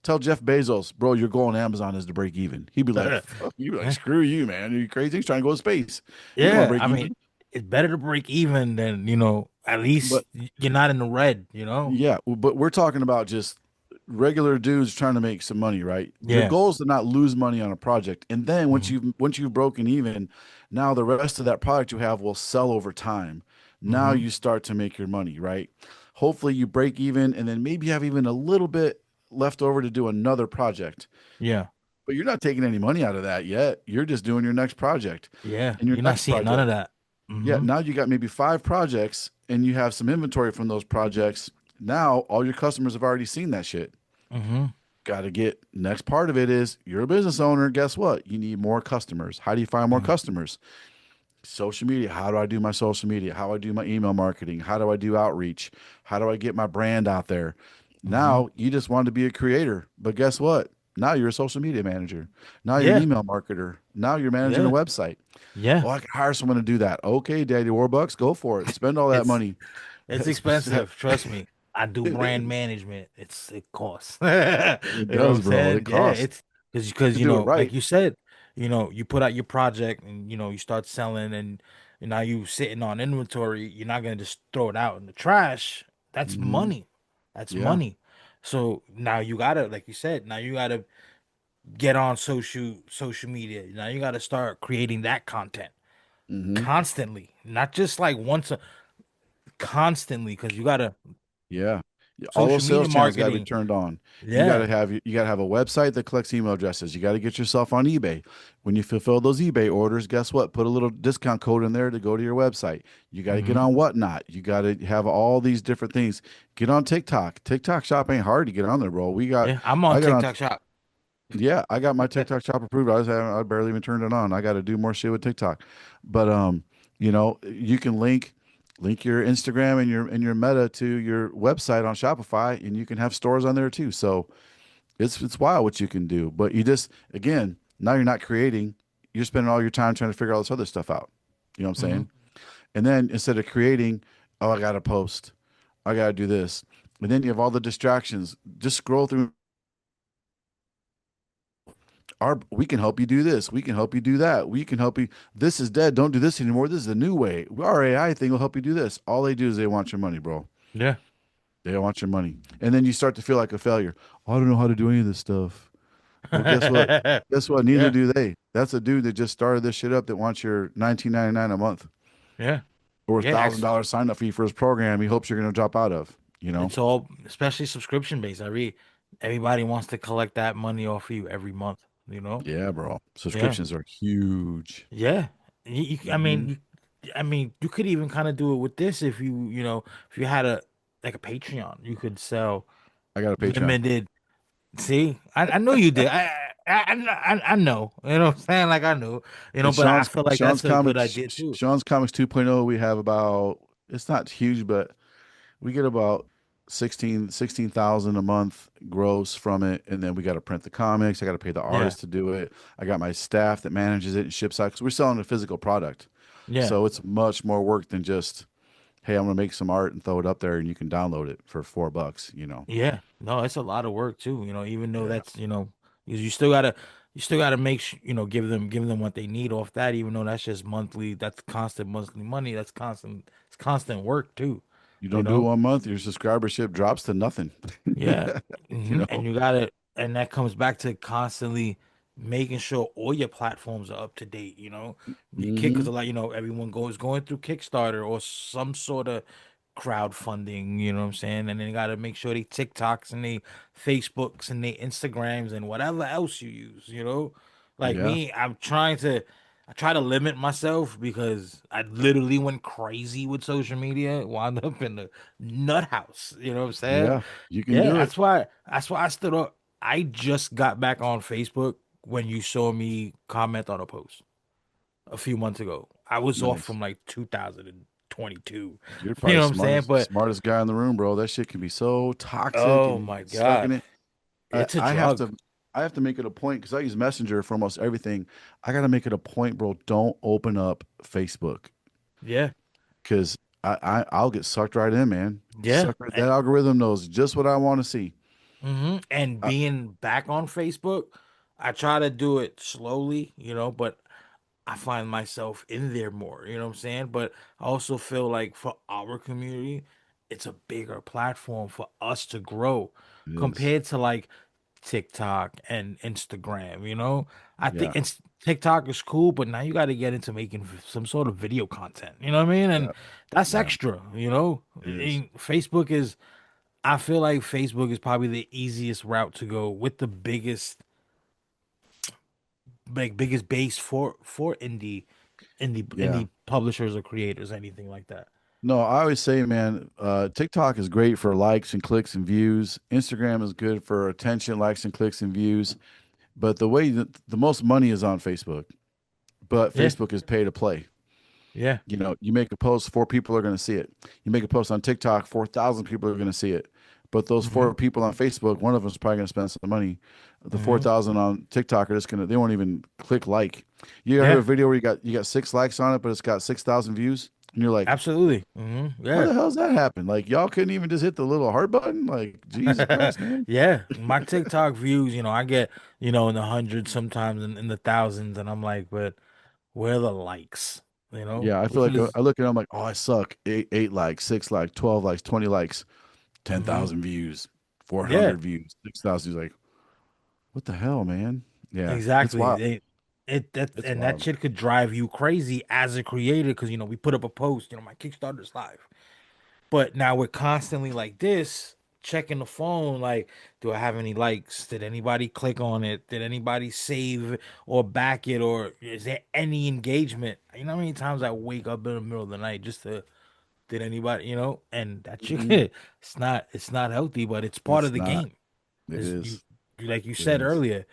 Tell Jeff Bezos, bro, your goal on Amazon is to break even. He'd be like, fuck you. Like, Yeah. screw you, man. Are you crazy? He's trying to go to space. You don't want to Yeah. break I mean, even. it's better to break even than, at But least you're not in the red. yeah, but we're talking about just regular dudes trying to make some money, right? The Yeah. goal is to not lose money on a project. And then Mm-hmm. once you've broken even, now the rest of that product you have will sell over time. Now Mm-hmm. you start to make your money, right? Hopefully you break even and then maybe you have even a little bit left over to do another project. Yeah. But you're not taking any money out of that yet. You're just doing your next project. Yeah. And your You're not next seeing none of project. that. Yeah, Mm-hmm. now you got maybe five projects and you have some inventory from those projects. Now all your customers have already seen that shit. Mm-hmm. Got to get next part of it is you're a business owner. Guess what? You need more customers. How do you find more Mm-hmm. customers? Social media. How do I do my social media? How do I do my email marketing? How do I do outreach? How do I get my brand out there? Mm-hmm. Now you just wanted to be a creator, but guess what? Now you're a social media manager. Now you're an Yeah. email marketer. Now you're managing a Yeah. website. Yeah. Oh, I can hire someone to do that. Okay, Daddy Warbucks, go for it. Spend all that It's money. It's expensive, trust me. I do brand management. It costs. It You know what does, I'm bro. It saying? Yeah, costs it's because to do it like right. you said, you put out your project and you start selling and now you sitting on inventory, you're not gonna just throw it out in the trash. That's Hmm. money. That's Yeah. money. So now you gotta, like you said, now you gotta get on social media. Now you gotta start creating that content Hmm. constantly, not just like constantly, because you gotta Yeah. Yeah, all social those media sales channels got to be marketing. turned on. Yeah, You got to have a website that collects email addresses. You got to get yourself on eBay. When you fulfill those eBay orders, guess what? Put a little discount code in there to go to your website. You got to get hmm on Whatnot. You got to have all these different things. Get on TikTok. TikTok shop ain't hard to get on there, bro. yeah. I'm on I got on TikTok Shop. Yeah, I got my TikTok shop approved. I barely even turned it on. I got to do more shit with TikTok. But you can link your Instagram and your Meta to your website on Shopify and you can have stores on there too. So it's wild what you can do. But you just again, now you're not creating, you're spending all your time trying to figure all this other stuff out. You know what I'm hmm saying? And then instead of creating, oh, I got to post. I got to do this. And then you have all the distractions. Just scroll through we can help you do this. We can help you do that. We can help you. This is dead. Don't do this anymore. This is the new way. Our AI thing will help you do this. All they do is they want your money, bro. Yeah, They want your money. And then you start to feel like a failure. I don't know how to do any of this stuff. Well, guess what? Guess what? Neither yeah, do they. That's a dude that just started this shit up that wants your 19.99 a month yeah, or yeah. $1,000 sign up fee for his program he hopes you're going to drop out of, you know? It's all especially subscription based. Everybody wants to collect that money off of you every month. You know? Yeah, bro. Yeah, Subscriptions are huge. yeah. Hmm. I mean, you could even kind of do it with this if if you had a like a Patreon, you could sell I got a Patreon. limited. See, I know you did. I know. You know what I'm saying? Like I know. And But I feel like that's a good idea too. Sean's Comics 2.0, we have about, it's not huge, but we get about 16,000 a month gross from it. And then we got to print the comics. I got to pay the Yeah, artist to do it. I got my staff that manages it and ships out because we're selling a physical product. yeah, So it's much more work than just, hey, I'm going to make some art and throw it up there and you can download it for $4, you know? yeah. No, it's a lot of work too. Even though Yeah. that's you still gotta make give them what they need off that. Even though that's just monthly, that's constant monthly money. That's constant. It's constant work too. You You don't do it know. 1 month, your subscribership drops to nothing, Yeah. you And know? you gotta, and that comes back to constantly making sure all your platforms are up to date, You kick because Hmm. a lot, everyone goes going through Kickstarter or some sort of crowdfunding, you know what I'm saying? And then you gotta make sure they TikToks and they Facebooks and they Instagrams and whatever else you use. Like Yeah. me, I try to limit myself because I literally went crazy with social media, wound up in the nut house. You know what I'm saying? Yeah, you can Yeah, do it. that's why I stood up. I just got back on Facebook when you saw me comment on a post a few months ago. I was off Nice. from like 2022. You're You probably know what I'm saying? But smartest guy in the room, bro. That shit can be so toxic oh and you my get stuck in God, it. I, it's a I have drug. to I have to make it a point because I use Messenger for almost everything. I got to make it a point, bro. Don't open up Facebook Yeah, because I'll get sucked right in, man. yeah. That algorithm knows just what I want to see. And I, being back on Facebook, I try to do it slowly, but I find myself in there more, you know what I'm saying? But I also feel like for our community, it's a bigger platform for us to grow it is. compared to like TikTok and Instagram, you know? I think Yeah. TikTok is cool, but now you got to get into making some sort of video content, you know what I mean? Yeah. And that's Yeah. extra, you know? It is. I feel like Facebook is probably the easiest route to go with the biggest base for Yeah. indie publishers or creators, anything like that. No, I always say, man, TikTok is great for likes and clicks and views. Instagram is good for attention, likes and clicks and views. But the way that the most money is on Facebook, but Yeah, Facebook is pay to play. yeah, You know, you make a post, four people are going to see it. You make a post on TikTok, 4,000 people are going to see it. But those hmm four people on Facebook, one of them is probably going to spend some money. The hmm 4,000 on TikTok are just going to, they won't even click like. You ever have a yeah, video where you got 6 likes on it, but it's got 6,000 views? And you're like, absolutely, how yeah. the hell's that happen? Like, y'all couldn't even just hit the little heart button? Like, Jesus Christ, man. Yeah, my TikTok views, I get, in the hundreds, sometimes in the thousands, and I'm like, but where are the likes? Yeah, I feel like Because I look at it, I'm like, oh, I suck. Eight likes, 6 likes, 12 likes, 20 likes, mhm, 10,000 views, yeah, 400 views, 6,000. Like, what the hell, man? Yeah, it's exactly. wild. It's And that wild. shit could drive you crazy as a creator because we put up a post, my Kickstarter's live. But now we're constantly like this, checking the phone, like, do I have any likes? Did anybody click on it? Did anybody save or back it? Or is there any engagement? You know how many times I wake up in the middle of the night just to did anybody, and that shit Hmm. it's not healthy, but it's part It's of the not. game. It Is you is. like you It said is. earlier,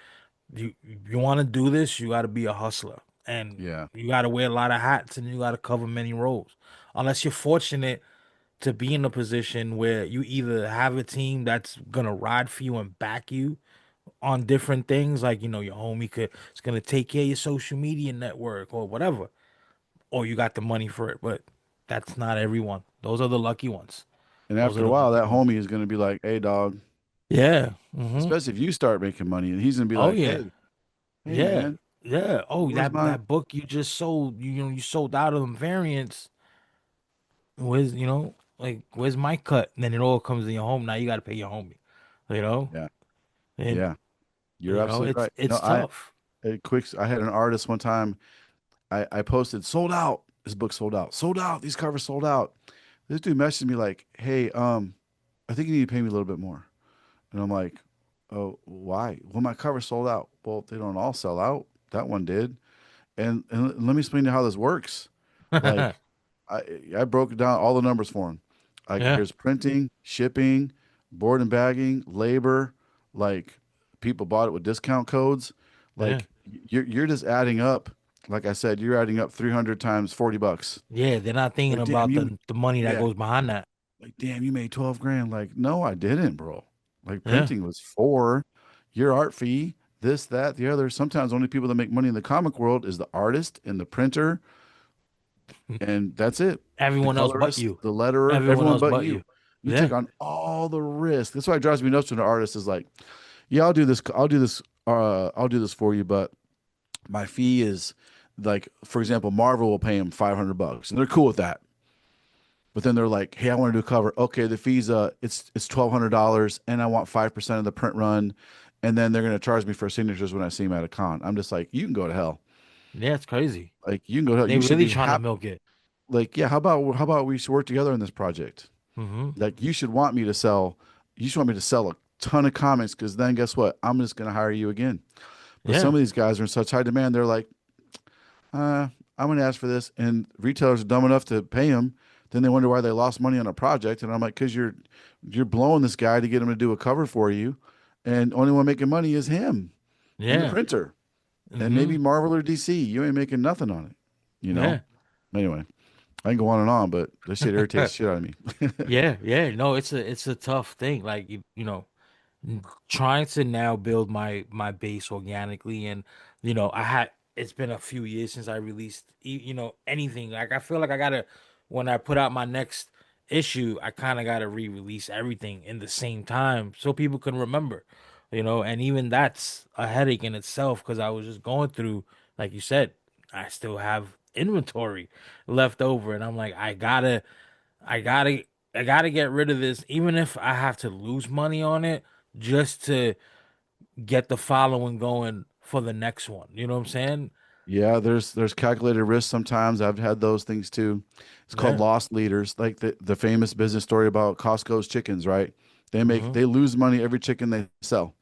you want to do this, you got to be a hustler, and Yeah. you got to wear a lot of hats, and you got to cover many roles. Unless you're fortunate to be in a position where you either have a team that's gonna ride for you and back you on different things, like your homie could it's gonna take care of your social media network or whatever, or you got the money for it. But that's not everyone. Those are the lucky ones. And Those are after a the while, lucky that ones. homie is going to be like, hey, dog, Yeah. especially if you start making money, and he's going to be Oh like, yeah. hey, Yeah. man, Yeah. Oh, where's that my, that book you just sold, you sold out of them variants. Where's my cut? And then it all comes in your home. Now you got to pay your homie. You know, yeah, and yeah, you're absolutely it's right. it's tough. I had an artist one time. I posted sold out. His book sold out. Sold out. These covers sold out. This dude messaged me like, "Hey, I think you need to pay me a little bit more." And I'm like, "Oh, why?" Well, my cover sold out. Well, they don't all sell out. That one did. And let me explain to you how this works. Like, I I broke down all the numbers for him. Like, Yeah. here's printing, shipping, board and bagging, labor. Like, people bought it with discount codes. Yeah. Like, you're just adding up. Like I said, you're adding up 300 times $40. Yeah. They're not thinking Like, damn, about you, the money that yeah, goes behind that. like, damn, you made 12 grand. Like, no, I didn't, bro. Like, Yeah. printing was four, your art fee, this, that, the other. Sometimes only people that make money in the comic world is the artist and the printer, and that's it. The Everyone else but colorist, you. the letterer, Everyone everyone else but but you. you. You took Yeah. on all the risk. That's why it drives me nuts when an artist is like, "Yeah, I'll do this. I'll do this for you, but my fee is like, for example, Marvel will pay him $500, and they're cool with that. But then they're like, "Hey, I want to do a cover. Okay, the fees it's $1,200, and I want 5% of the print run, and then they're gonna charge me for signatures when I see them at a con." I'm just like, you can go to hell. Yeah. It's crazy. Like, you can go to hell. They You should really be trying to happy. milk it. Like, yeah, how about we should work together on this project? Hmm. Like, you should want me to sell a ton of comics because then guess what? I'm just gonna hire you again. But Yeah. some of these guys are in such high demand, they're like, I'm going to ask for this. And retailers are dumb enough to pay him. Then they wonder why they lost money on a project. And I'm like, because you're blowing this guy to get him to do a cover for you, and only one making money is him and the Yeah. printer, and maybe Hmm. Marvel or DC. You ain't making nothing on it, you know. Yeah. Anyway, I can go on and on, but this shit irritates the shit out of me. Yeah. Yeah. No, it's a tough thing. Like trying to now build my base organically, and I had it's been a few years since I released anything. Like I feel like I gotta when I put out my next issue, I kind of gotta re-release everything in the same time so people can remember, and even that's a headache in itself because I was just going through, like you said, I still have inventory left over, and I'm like, I gotta I gotta get rid of this, even if I have to lose money on it, just to get the following going for the next one. You know what I'm saying? Yeah, there's calculated risk sometimes. I've had those things too. It's called Yeah. loss leaders, like the famous business story about Costco's chickens, right? Hmm. They lose money every chicken they sell.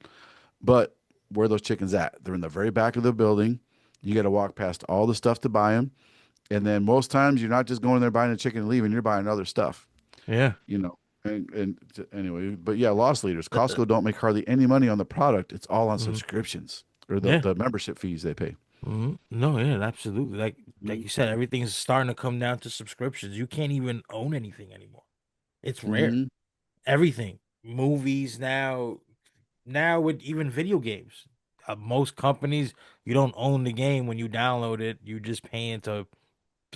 But where are those chickens at? They're in the very back of the building. You got to walk past all the stuff to buy them. And then most times you're not just going there buying a chicken and leaving, you're buying other stuff, Yeah. you know. Anyway, but yeah, loss leaders. Costco don't make hardly any money on the product. It's all on Hmm. subscriptions or Yeah. the membership fees they pay. No, yeah, absolutely. Like Mhm. you said, everything's starting to come down to subscriptions. You can't even own anything anymore. It's rare. Mhm. Everything. Movies now with even video games. Most companies, you don't own the game when you download it. You just paying to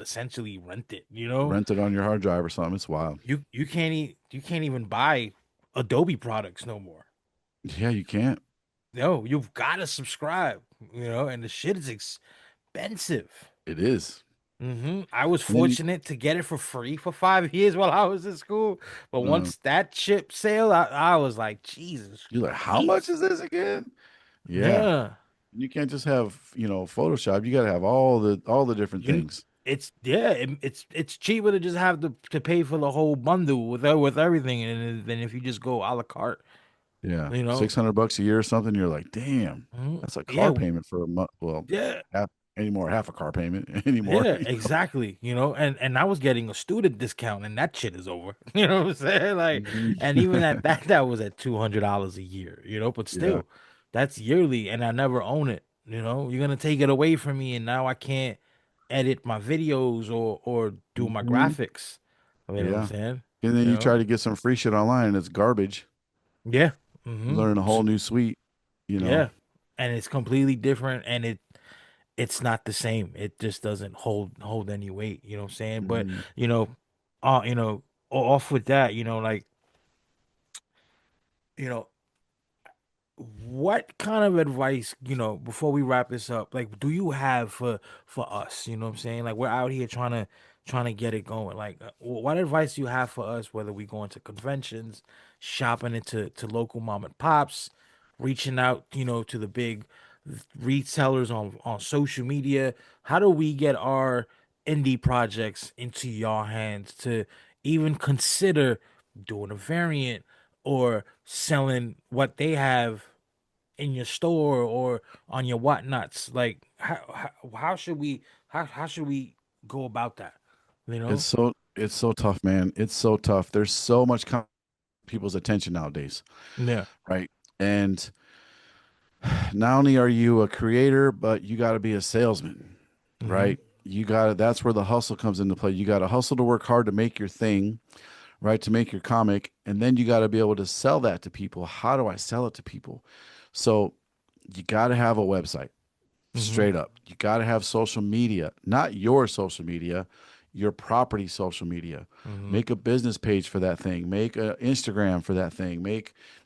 essentially rent it, you know? Rent it on your hard drive or something. It's wild. You can't even buy Adobe products no more. Yeah, you can't. No, you've got to subscribe, and the shit is expensive. It is. I was And then you, fortunate to get it for free for 5 years while I was in school, but uh, once that chip sale, I was like, Jesus you're like, how much Christ. is this again? Yeah. Yeah. You can't just have, Photoshop. You got to have all the different You things. it's yeah, it's cheaper to just have to pay for the whole bundle with everything and than if you just go a la carte, Yeah. you know. 600 bucks a year or something. You're like, damn, that's a car Yeah, payment for a month. Well, yeah. half anymore, half a car payment anymore. Yeah, exactly. And I was getting a student discount, and that shit is over. You know what I'm saying? Like, Mhm. and even at that was at $200 a year. But Yeah. still, that's yearly, and I never own it. You're gonna take it away from me, and now I can't edit my videos or do my Mhm. graphics. You know what I'm Yeah. saying? And then You you try know? to get some free shit online and it's garbage. Yeah. You Hmm. learn a whole new suite, you know. Yeah. And it's completely different, and it's not the same. It just doesn't hold any weight, you know what I'm saying? But, Mhm. you know, off with that, like, you know, what kind of advice, before we wrap this up, like, do you have for us? You know what I'm saying? Like, we're out here trying to get it going. Like, what advice do you have for us, whether we go into conventions, shopping into to local mom and pops, reaching out, to the big resellers on social media? How do we get our indie projects into your hands to even consider doing a variant or selling what they have in your store or on your whatnots? Like, how should we go about that? You know? It's so tough, man. It's so tough. There's so much people's attention nowadays, Yeah. right? And not only are you a creator, but you got to be a salesman, Hmm. right? That's where the hustle comes into play. You got to hustle to work hard to make your thing, right? To make your comic. And then you got to be able to sell that to people. How do I sell it to people? So you got to have a website. Hmm. Straight up. You got to have social media, not your social media, your property social media. Hmm. Make a business page for that thing. Make an Instagram for that thing.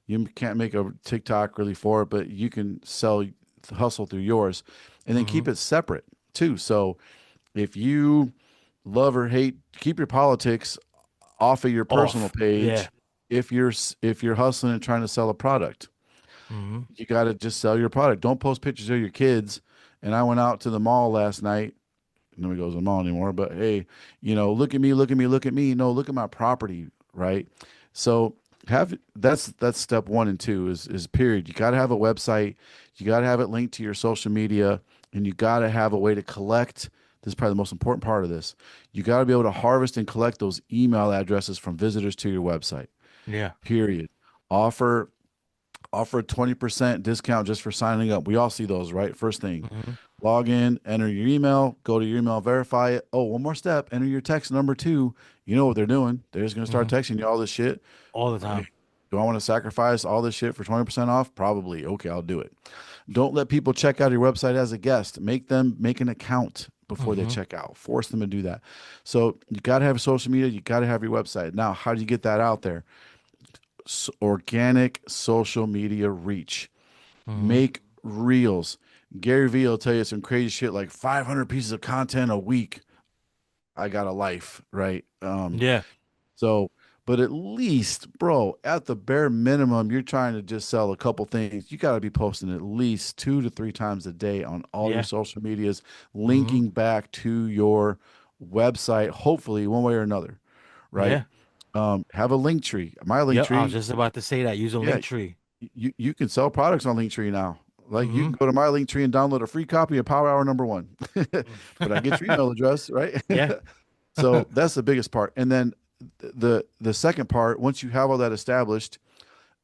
You can't make a TikTok really for it, but you can hustle through yours and then Hmm. keep it separate too. So if you love or hate, keep your politics off of your personal Off. Yeah. page if you're hustling and trying to sell a product. Hmm. You got to just sell your product. Don't post pictures of your kids. And I went out to the mall last night. Nobody goes to the mall anymore, but hey, look at me, look at me, look at me. No, look at my property, right? So that's step one and two is period. You got to have a website. You got to have it linked to your social media, and you got to have a way to collect. This is probably the most important part of this. You got to be able to harvest and collect those email addresses from visitors to your website. Yeah. Period. Offer offer a 20% discount just for signing up. We all see those, right? First thing, Hmm. log in, enter your email, go to your email, verify it. Oh, one more step, enter your text number two. You know what they're doing. They're just going to start Hmm. texting you all this shit, All the right? time. Do I want to sacrifice all this shit for 20% off? Probably. Okay, I'll do it. Don't let people check out your website as a guest. Make them make an account before they Hmm. check out. Force them to do that. So you got to have social media. You got to have your website. Now, how do you get that out there? Organic social media reach. Hmm. Make reels. Gary Vee will tell you some crazy shit like 500 pieces of content a week. I got a life, right? Yeah. So, but at least, bro, at the bare minimum, you're trying to just sell a couple things. You got to be posting at least 2 to 3 times a day on all your Yeah. social medias, Hmm. linking back to your website, hopefully, one way or another, right? Yeah. Have a link tree. My link Yep. I was tree, just about to say that. Use a yeah, link tree. you can sell products on Linktree now. Like you can Hmm. go to my Linktree and download a free copy of Power Hour number one, but I get your email address, right? Yeah. So that's the biggest part. And then the second part, once you have all that established,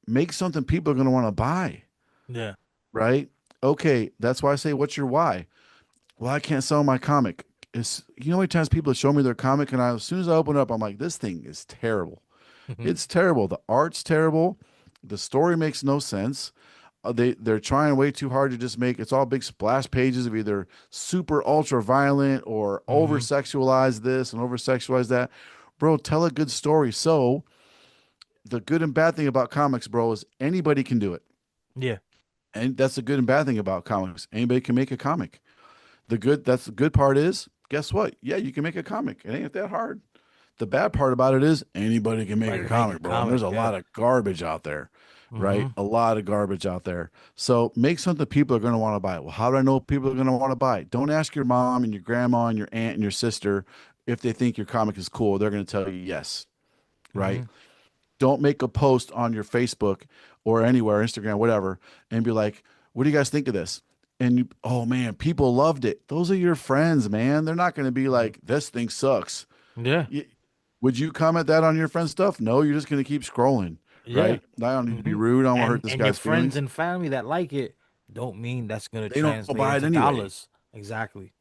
make something people are going to want to buy, Yeah. right? Okay, that's why I say, what's your why? Well, I can't sell my comic. It's you know how many times people show me their comic, and as soon as I open it up, I'm like, this thing is terrible. Hmm. It's terrible. The art's terrible. The story makes no sense. They're trying way too hard to just make it's all big splash pages of either super ultra violent or over Hmm. sexualize this and over sexualize that. Bro, tell a good story. So the good and bad thing about comics, bro, is anybody can do it. Yeah. And that's the good and bad thing about comics. Anybody can make a comic. That's the good part is, guess what? Yeah, you can make a comic. It ain't that hard. The bad part about it is anybody can make Like a make a comic, bro. And there's comic. a Yeah. lot of garbage out there, right? Hmm. A lot of garbage out there. So make something people are going to want to buy. Well, how do I know people are going to want to buy it? Don't ask your mom and your grandma and your aunt and your sister if they think your comic is cool. They're going to tell you yes, right? Hmm. Don't make a post on your Facebook or anywhere, Instagram, whatever, and be like, what do you guys think of this? And you, oh man, people loved it. Those are your friends, man. They're not going to be like, this thing sucks. Yeah. Y- Would you comment that on your friend's stuff? No, you're just going to keep scrolling, Yeah. right? I don't need to be Hmm. rude. I don't want to hurt this And your guy's friends feelings. and family that like it don't mean that's gonna They don't translate buy it into anyway. dollars. Exactly.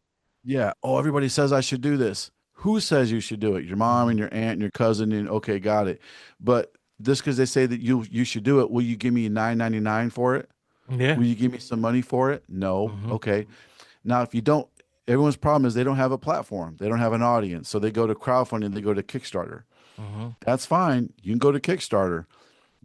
Yeah. Oh, everybody says I should do this. Who says you should do it? Your mom Hmm. and your aunt and your cousin and okay, got it. But just because they say that you should do it, will you give me 9.99 for it? Yeah. Will you give me some money for it? No. Hmm. Okay. Now, if you don't, everyone's problem is they don't have a platform. They don't have an audience. So they go to crowdfunding, they go to Kickstarter. Hmm. That's fine. You can go to Kickstarter.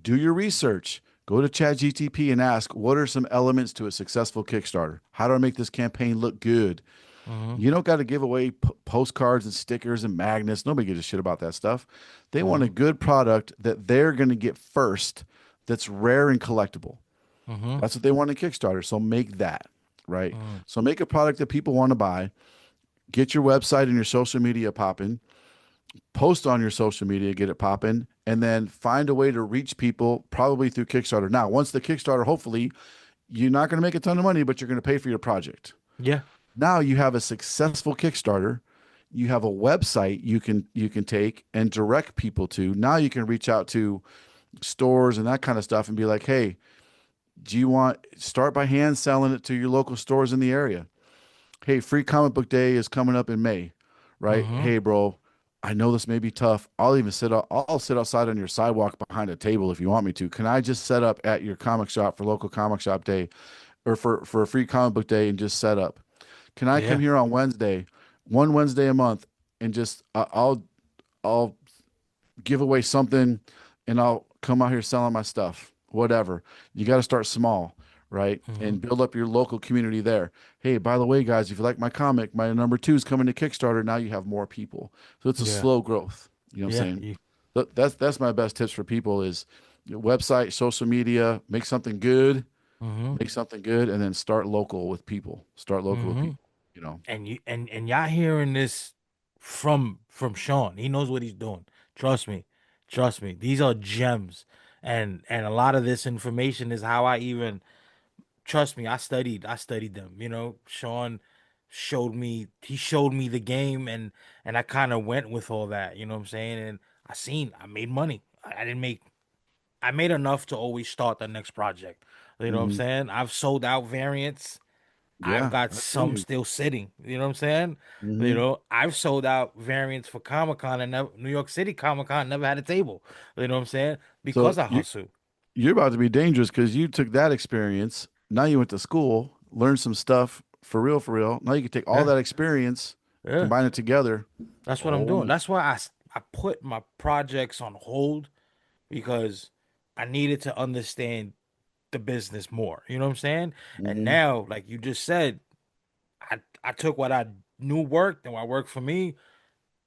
Do your research. Go to ChatGTP and ask, what are some elements to a successful Kickstarter? How do I make this campaign look good? Hmm. You don't got to give away postcards and stickers and magnets. Nobody gives a shit about that stuff. They want a Hmm. good product that they're going to get first that's rare and collectible. Hmm. That's what they want in Kickstarter. So make that, right? Hmm. So make a product that people want to buy. Get your website and your social media popping. Post on your social media, get it popping, and then find a way to reach people probably through Kickstarter. Now, once the Kickstarter, hopefully, you're not going to make a ton of money, but you're going to pay for your project. Yeah. Now you have a successful Kickstarter. You have a website you can take and direct people to. Now you can reach out to stores and that kind of stuff and be like, hey, do you want start by hand selling it to your local stores in the area? Hey, free comic book day is coming up in May, right? Hmm. Hey, bro, I know this may be tough. I'll sit outside on your sidewalk behind a table if you want me to. Can I just set up at your comic shop for local comic shop day or for a free comic book day and just set up? Can I come Yeah. here on Wednesday, one Wednesday a month, and just I'll give away something and I'll come out here selling my stuff, whatever. You got to start small, right? Hmm. And build up your local community there. Hey, by the way, guys, if you like my comic, my number two is coming to Kickstarter. Now you have more people. So it's a Yeah. slow growth. You know what I'm Yeah. saying? That's my best tips for people is your website, social media, Hmm. make something good, and then start local with people. Start local with Hmm. people, you know. And y'all hearing this from Shawn. He knows what he's doing. Trust me. Trust me. These are gems. And a lot of this information is how I even trust me. I studied them. he showed me the game, and I kind of went with all that, you know what I'm saying? And I made money. I didn't make I made enough to always start the next project. You know what I'm Hmm. saying? I've sold out variants. I've Yeah, got I feel some you. still sitting. You know what I'm saying? You Hmm. know, I've sold out variants for Comic Con and New York City Comic Con never had a table. You know what I'm saying? So Because I hustle. you're about to be dangerous because you took that experience. Now you went to school, learned some stuff for real, for real. Now you can take all Yeah, that experience, yeah. combine it together. That's what I'm doing. Oh, That's why I put my projects on hold because I needed to understand the business more. You know what I'm saying? And hmm, now, like you just said, I took what I knew worked and what worked for me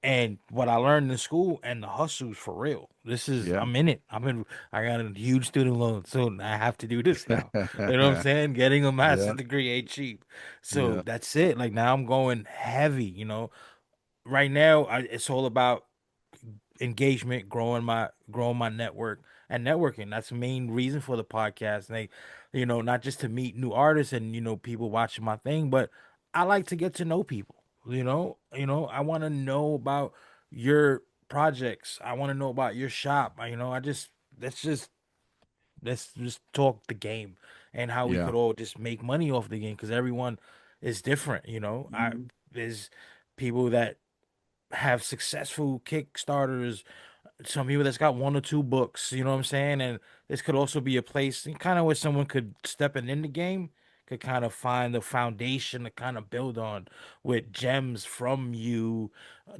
and what I learned in school and the hustle's for real. yeah. I'm in it. I got a huge student loan, so I have to do this now. You know what I'm saying? Getting a Yeah, master's degree ain't cheap. So yeah. that's it. Like now I'm going heavy, you know. Right now, it's all about engagement, growing my network and networking. That's the main reason for the podcast. And they, you know, not just to meet new artists and people watching my thing, but I like to get to know people. I want to know about your projects. I want to know about your shop. I just let's just let's just talk the game and how we Yeah. could all just make money off the game because everyone is different. Mhm. There's people that have successful Kickstarters, some people that's got one or two books, you know what I'm saying? And this could also be a place kind of where someone could step in the game, could kind of find the foundation to kind of build on with gems from you,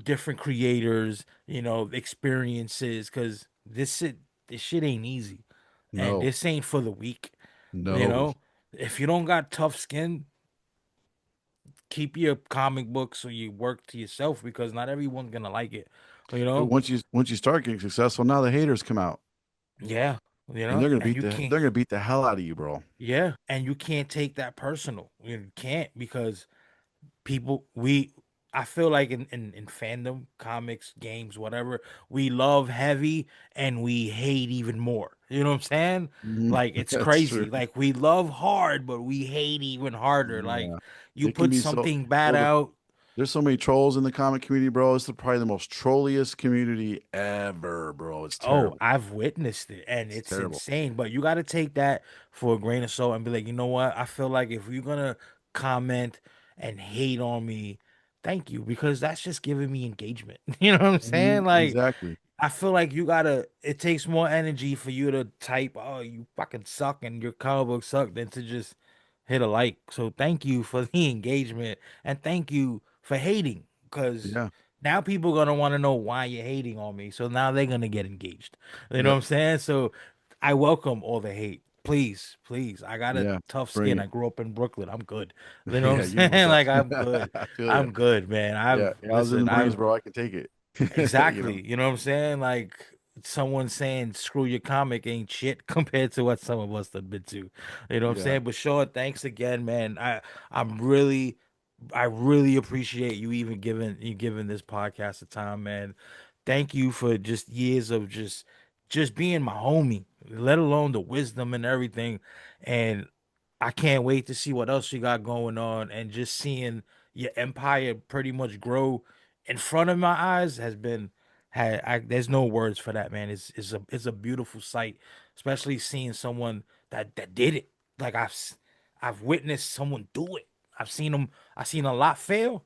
different creators, experiences, because this shit ain't easy. And No, this ain't for the weak, you no. know? If you don't got tough skin, keep your comic books or your work to yourself because not everyone's gonna like it, you know? Once you start getting successful, now the haters come out Yeah, and they're gonna and beat you the can't, they're gonna beat the hell out of you, bro. yeah, and you can't take that personal. You can't because people, we, I feel like in fandom, comics, games, whatever, we love heavy and we hate even more. You know what I'm saying? Mhm. Like it's That's true. crazy. Like we love hard, but we hate even harder. Like Yeah. you It can put be so something bad bro, out. there's so many trolls in the comic community, bro. It's probably the most trolliest community ever, bro. It's Oh, terrible. I've witnessed it and It's it's terrible. insane. But you got to take that for a grain of salt and be like, you know what? I feel like if you're gonna comment and hate on me, thank you, because that's just giving me engagement. You know what I'm saying? Mhm. Like, Exactly. I feel like it takes more energy for you to type, oh, you fucking suck and your comic book suck than to just hit a like. So thank you for the engagement and thank you for hating because Yeah. now people are gonna want to know why you're hating on me. So now they're gonna get engaged. You know what Yep. I'm saying? So I welcome all the hate. Please, please. I got a Yeah. tough Bring skin. it. I grew up in Brooklyn. I'm good. You know Yeah, what you I'm know what's saying? up. Like I'm good. I feel you. I'm good, man. Yeah. Yeah, I was in the Marines, I've bro. I can take it. You know. exactly. You know what I'm saying? Like someone saying screw your comic ain't shit compared to what some of us have been to. You know what I'm Yeah. saying? But Sean, thanks again, man. I'm really I really appreciate you giving this podcast the time, man. Thank you for just years of just being my homie, let alone the wisdom and everything. And I can't wait to see what else you got going on and just seeing your empire pretty much grow in front of my eyes has been there's no words for that, man. It's a beautiful sight, especially seeing someone that did it. Like I've witnessed someone do it. I've seen a lot fail.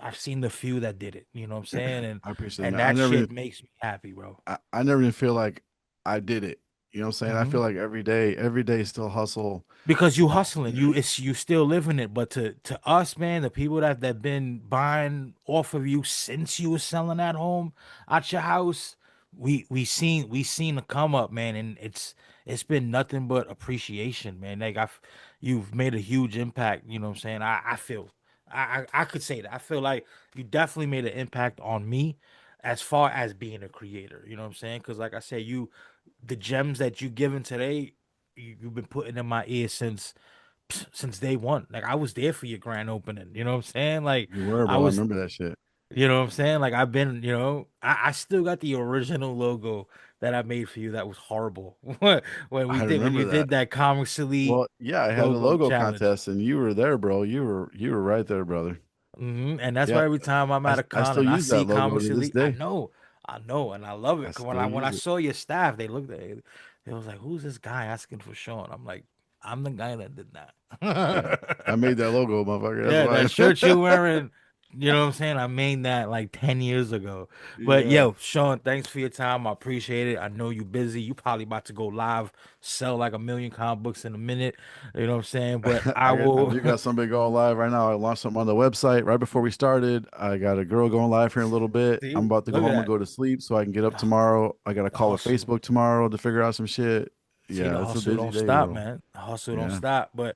I've seen the few that did it. You know what I'm saying? And I appreciate it, and man. I that never shit even makes me happy, bro. I never even feel like I did it. You know what I'm saying? I Mhm. feel like every day still hustle. Because you Uh, hustling, you still living it. But to us, man, the people that been buying off of you since you was selling that home at your house, we seen the come up, man, and it's been nothing but appreciation, man. Like you've made a huge impact. You know what I'm saying? I feel I could say that. I feel like you definitely made an impact on me as far as being a creator. You know what I'm saying? Because like I said, the gems that you given today you've been putting in my ear since day one. Like I was there for your grand opening. You know what I'm saying? Like you were, I bro. I was remember that shit. You know what I'm saying? Like I've been, I still got the original logo that I made for you that was horrible. I When you remember that. did that Comics Elite Well, yeah, I had a logo logo challenge. contest and you were there, bro. You were right there, brother. And that's Yeah, why every time I'm at a I con still and I use that see logo Comics to this Elite, day. I know, and I love I it. Cause still when I use it. saw your staff, they looked at it, they was like, "Who's this guy asking for Sean?" I'm like, "I'm the guy that did Yeah. I that." made that logo, motherfucker. Yeah, that That's shirt you're why. wearing, you know what I'm saying? I made that like 10 years ago. But Yeah. yo, Sean, thanks for your time. I appreciate it. I know you're busy. You probably about to go live, sell like 1 million comic books in a minute. You know what I'm saying? But I I will do got somebody going live right now. I launched something on the website right before we started. I got a girl going live here in a little bit. I'm see, about to go look at home and that. go to sleep so I can get up tomorrow. I got to The call her hustle. Facebook tomorrow to figure out some shit. See, the Yeah, it's a hustle busy don't day, stop, bro. man. The hustle don't Yeah. stop. But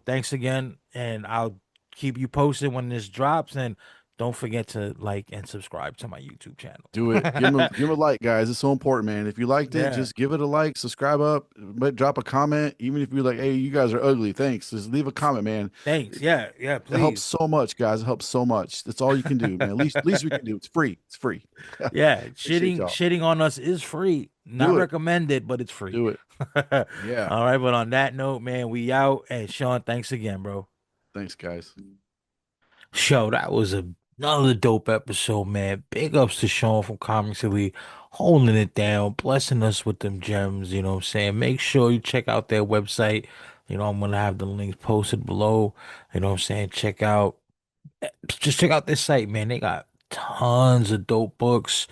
thanks again. And I'll keep you posted when this drops. And don't forget to like and subscribe to my YouTube channel. Do it. Give him a like, guys. It's so important, man. If you liked it, Yeah. just give it a like, subscribe up, but drop a comment. Even if you're like, hey, you guys are ugly, thanks. Just leave a comment, man. Thanks. Yeah. Yeah. It helps Please. so much, guys. It helps so much. That's all you can do, man. Least we can do. It's free. It's free. Yeah, Appreciate shitting y'all. shitting on us is free. Not Do it. recommended, but it's free. Do it. All Yeah. right, but on that note, man, we out. And Sean, thanks again, bro. Thanks, guys. Show that was another dope episode, man. Big ups to Sean from Comics Elite, holding it down, blessing us with them gems. You know what I'm saying? Make sure you check out their website. I'm gonna have the links posted below. You know what I'm saying? Just check out this site, man. They got tons of dope books.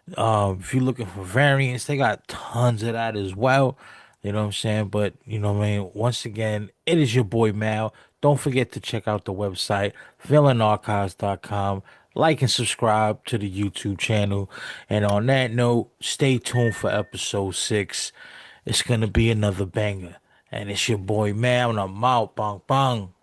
If you're looking for variants, they got tons of that as well. You know what I'm saying? But you know what I mean? Once again, it is your boy Mal. Don't forget to check out the website, villainarchives.com. Like and subscribe to the YouTube channel. And on that note, stay tuned for episode 6. It's gonna be another banger. And it's your boy Mal, and I'm out. Bong bong.